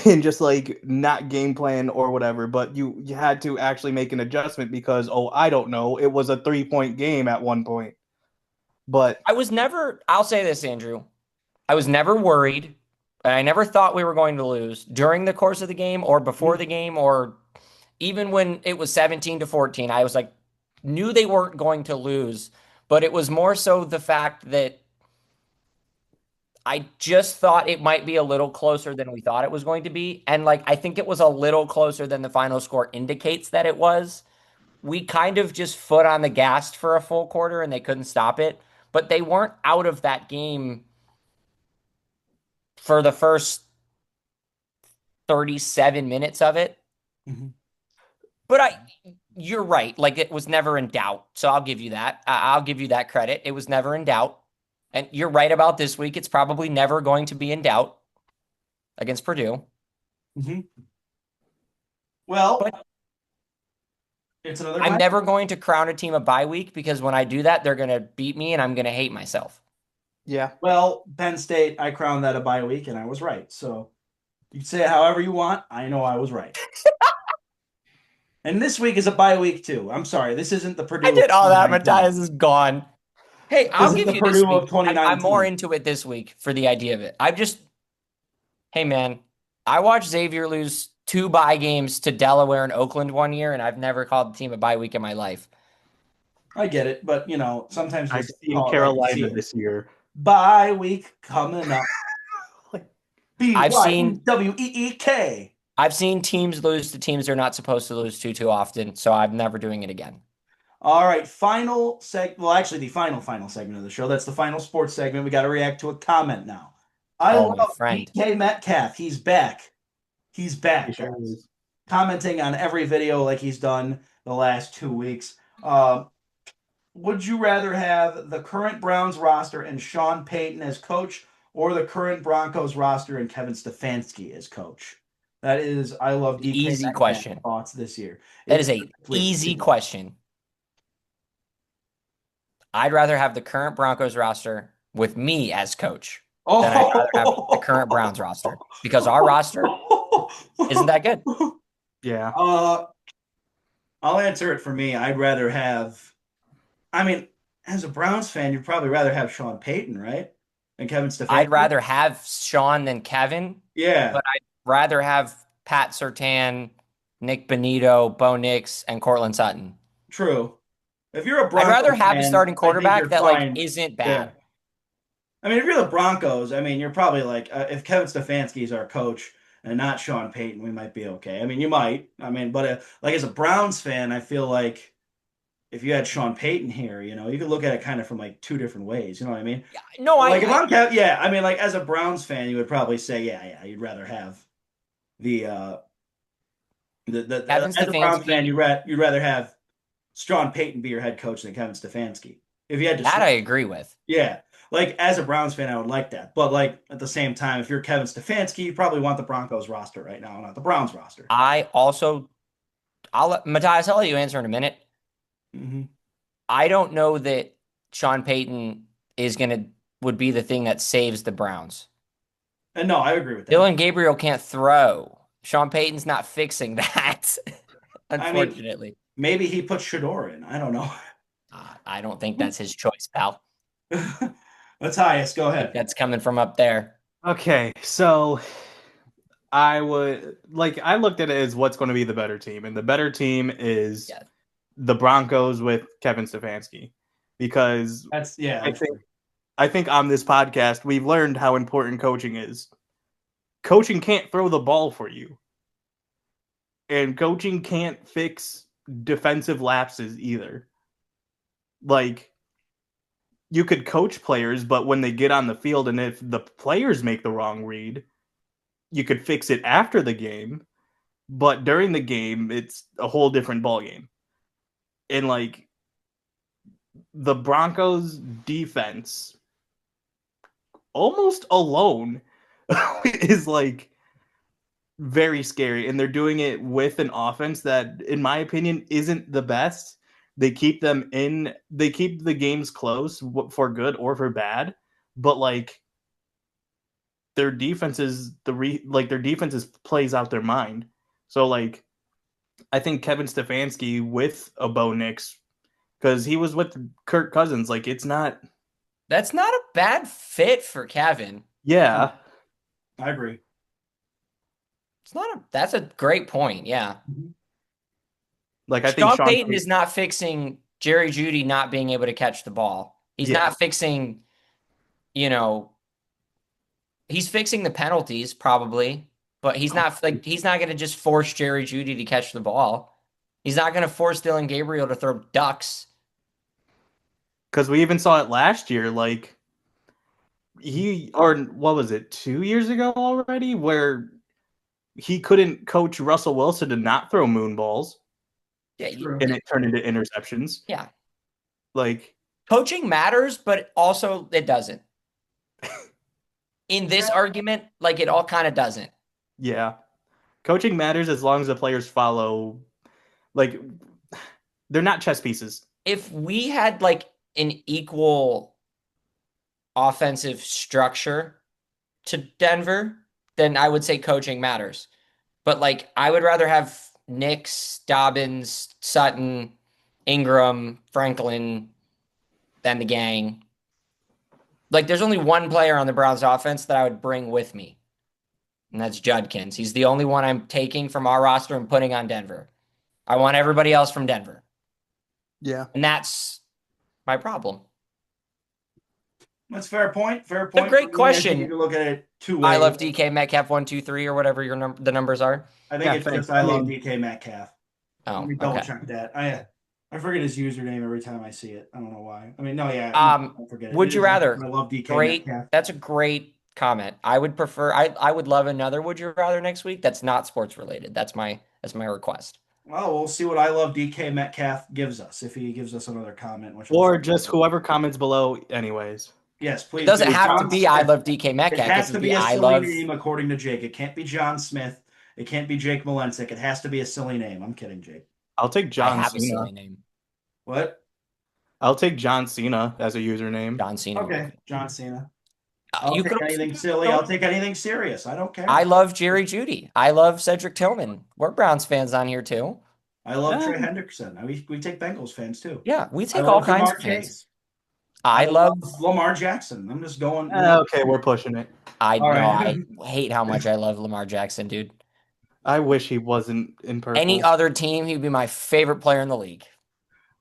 and just like not game plan or whatever, but you had to actually make an adjustment because I don't know, it was a 3-point game at one point. But I'll say this, Andrew. I was never worried. And I never thought we were going to lose during the course of the game or before the game or even when it was 17 to 14. I was like, knew they weren't going to lose, but it was more so the fact that I just thought it might be a little closer than we thought it was going to be. And like, I think it was a little closer than the final score indicates that it was. We kind of just foot on the gas for a full quarter and they couldn't stop it. But they weren't out of that game for the first 37 minutes of it. Mhm. But you're right. Like it was never in doubt. So I'll give you that. I'll give you that credit. It was never in doubt. And you're right about this week. It's probably never going to be in doubt against Purdue. Mhm. Well, But it's another I'm bye. never going to crown a team a bye week because when I do that, they're going to beat me and I'm going to hate myself. Yeah. Well, Penn State, I crowned that a bye week, and I was right. So you can say it however you want. I know I was right. And this week is a bye week too. I'm sorry, this isn't the I Purdue of did all that. 2019. Matthias is gone. Hey, This I'll is give the you this Purdue of week. I'm more 2019. into it this week for the idea of it. Hey man, I watched Xavier lose 2 bye games to Delaware and Oakland one year, and I've never called the team a bye week in my life. I get it, but sometimes you I've just seen call it like you see Carolina it. this year. Bye week coming up. I've seen BYEWEEK. I've seen teams lose to teams they're not supposed to lose to too often, so I'm never doing it again. All right, well, actually, the final segment of the show. That's the final sports segment. We got to react to a comment now. I Oh, my love friend. DK Metcalf. He's back. He's He back, sure guys. is. Commenting on every video like he's done the last 2 weeks. Would you rather have the current Browns roster and Sean Payton as coach, or the current Broncos roster and Kevin Stefanski as coach? That is, I love DK Easy Metcalf question. thoughts this year. That It's is a simply easy question. I'd rather have the current Broncos roster with me as coach than I'd rather have the current Browns roster because our roster isn't that good. Yeah. Uh, I'll answer it for me. I'd rather have. I mean, as a Browns fan, you'd probably rather have Sean Payton, right? And Kevin I'd Stefanski. rather have Sean than Kevin, Yeah, but I'd rather have Pat Surtain, Nick Benito, Bo Nix, and Cortland Sutton. true. If you're a I'd rather Broncos have a fan, starting I think quarterback you're that like fine. isn't Yeah. bad. I mean, if you're the Broncos, I mean, you're probably like, if Kevin Stefanski is our coach and not Sean Payton, we might be okay. I mean, you might. I mean, but like as a Browns fan, I feel like if you had Sean Payton here, you could look at it kind of from like two different ways. You know what I mean? Yeah, no, Like if I'm Kev, yeah, I mean, like as a Browns fan, you would probably say, yeah, you'd rather have the Kevin as a Browns fan, Stefanski. you'd rather have Sean Payton be your head coach than Kevin Stefanski. If you had to That switch, I agree with. yeah, like as a Browns fan, I would like that. But like at the same time, if you're Kevin Stefanski, you probably want the Broncos roster right now, not the Browns roster. Matthias, I'll let you answer in a minute. Hmm. I don't know that Sean Payton would be the thing that saves the Browns. And no, I agree with that. Dylan Gabriel can't throw. Sean Payton's not fixing that, I mean, unfortunately. maybe he put Shador in. I don't know. I don't think that's his choice, pal. Matthias, go I think ahead. that's coming from up there. Okay, so I looked at it as what's going to be the better team, and the better team is Yeah. the Broncos with Kevin Stefanski, because That's I think I think on this podcast we've learned how important coaching is. Coaching can't throw the ball for you, and coaching can't fix defensive lapses either. Like, you could coach players, but when they get on the field and if the players make the wrong read, you could fix it after the game, but during the game it's a whole different ballgame. And like, the Broncos defense almost alone is like very scary, and they're doing it with an offense that in my opinion isn't the best. They keep the games close for good or for bad, but like their defenses plays out their mind. So like, I think Kevin Stefanski with a Bo Nix, because he was with Kirk Cousins, like it's not. That's not a bad fit for Kevin. Yeah. I agree. That's a great point. Yeah. Mhm. Like, I think Sean Sean Payton Payton, is not fixing Jerry Jeudy not being able to catch the ball. He's yeah. not fixing, you know, He's fixing the penalties probably, but he's not going to just force Jerry Jeudy to catch the ball. He's not going to force Dylan Gabriel to throw ducks. Because we even saw it last year, like or what was it, 2 years ago already, where he couldn't coach Russell Wilson to not throw moon balls, Yeah, and it turned into interceptions. yeah. Like, Coaching matters, but also it doesn't. In this argument, like it all kind of doesn't. yeah, coaching matters as long as the players follow. Like, they're not chess pieces. If we had like an equal offensive structure to Denver, then I would say coaching matters. But like I would rather have Nix, Dobbins, Sutton, Ingram, Franklin than the gang. Like there's only one player on the Browns offense that I would bring with me, and that's Judkins. He's the only one I'm taking from our roster and putting on Denver. I want everybody else from Denver. Yeah. And that's my problem. That's fair point. Fair It's point. a great I think question. you can look at it two ways. I love DK Metcalf 1, 2, 3 or whatever the numbers are. I think it's thanks. just I love DK Metcalf. Oh, Let me double okay. check that. I forget his username every time I see it. I don't know why. I mean, no, yeah. I forget it. Would you rather? I love DK Great. Metcalf. That's a great comment. I would prefer. I would love another. Would you rather next week? That's not sports related. That's my request. Well, we'll see what I love DK Metcalf gives us if he gives us another comment. Or just whoever comments below, anyways. Yes, please. It doesn't do. have John to be Smith. I love DK Metcalf. It has to be a I silly love. name according to Jake. It can't be John Smith. It can't be Jake Malencic. It has to be a silly name. I'm kidding, Jake. I'll take I John have a Cena. silly name. What? I'll take John Cena as a username. John Cena. Okay, John Cena. You I'll could take anything silly. I'll take anything serious. I don't care. I love Jerry Jeudy. I love Cedric Tillman. We're Browns fans on here too. I love Yeah. Trey Hendrickson. We take Bengals fans too. Yeah, we I take love all kinds Jamar of fans. Chase. I love. Lamar Jackson. I'm just going. Okay, we're pushing it. I All know. right. I hate how much I love Lamar Jackson, dude. I wish he wasn't in purple. Any other team, he'd be my favorite player in the league.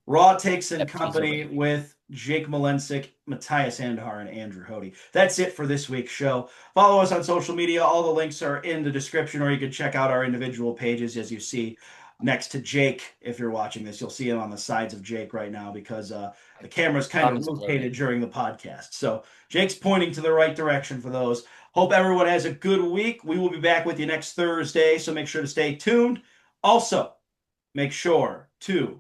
Raw Takes and Except he's Company over. with Jake Malencic, Matthias Andhar, and Andrew Hody. That's it for this week's show. Follow us on social media. All the links are in the description, or you can check out our individual pages as you see next to Jake. If you're watching this, you'll see him on the sides of Jake right now because the camera's kind of rotated during the podcast. So Jake's pointing to the right direction for those. Hope everyone has a good week. We will be back with you next Thursday, so make sure to stay tuned. Also, make sure to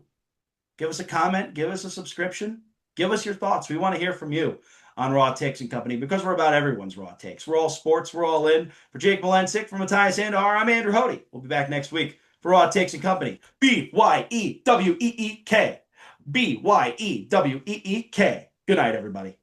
give us a comment, give us a subscription, give us your thoughts. We want to hear from you on Raw Takes and Company because we're about everyone's Raw Takes. We're all sports, we're all in. For Jake Malencic, for Matthias Andhar, I'm Andrew Hody. We'll be back next week for Raw Takes and Company. BYEWEEK. BYEWEEK. Good night, everybody.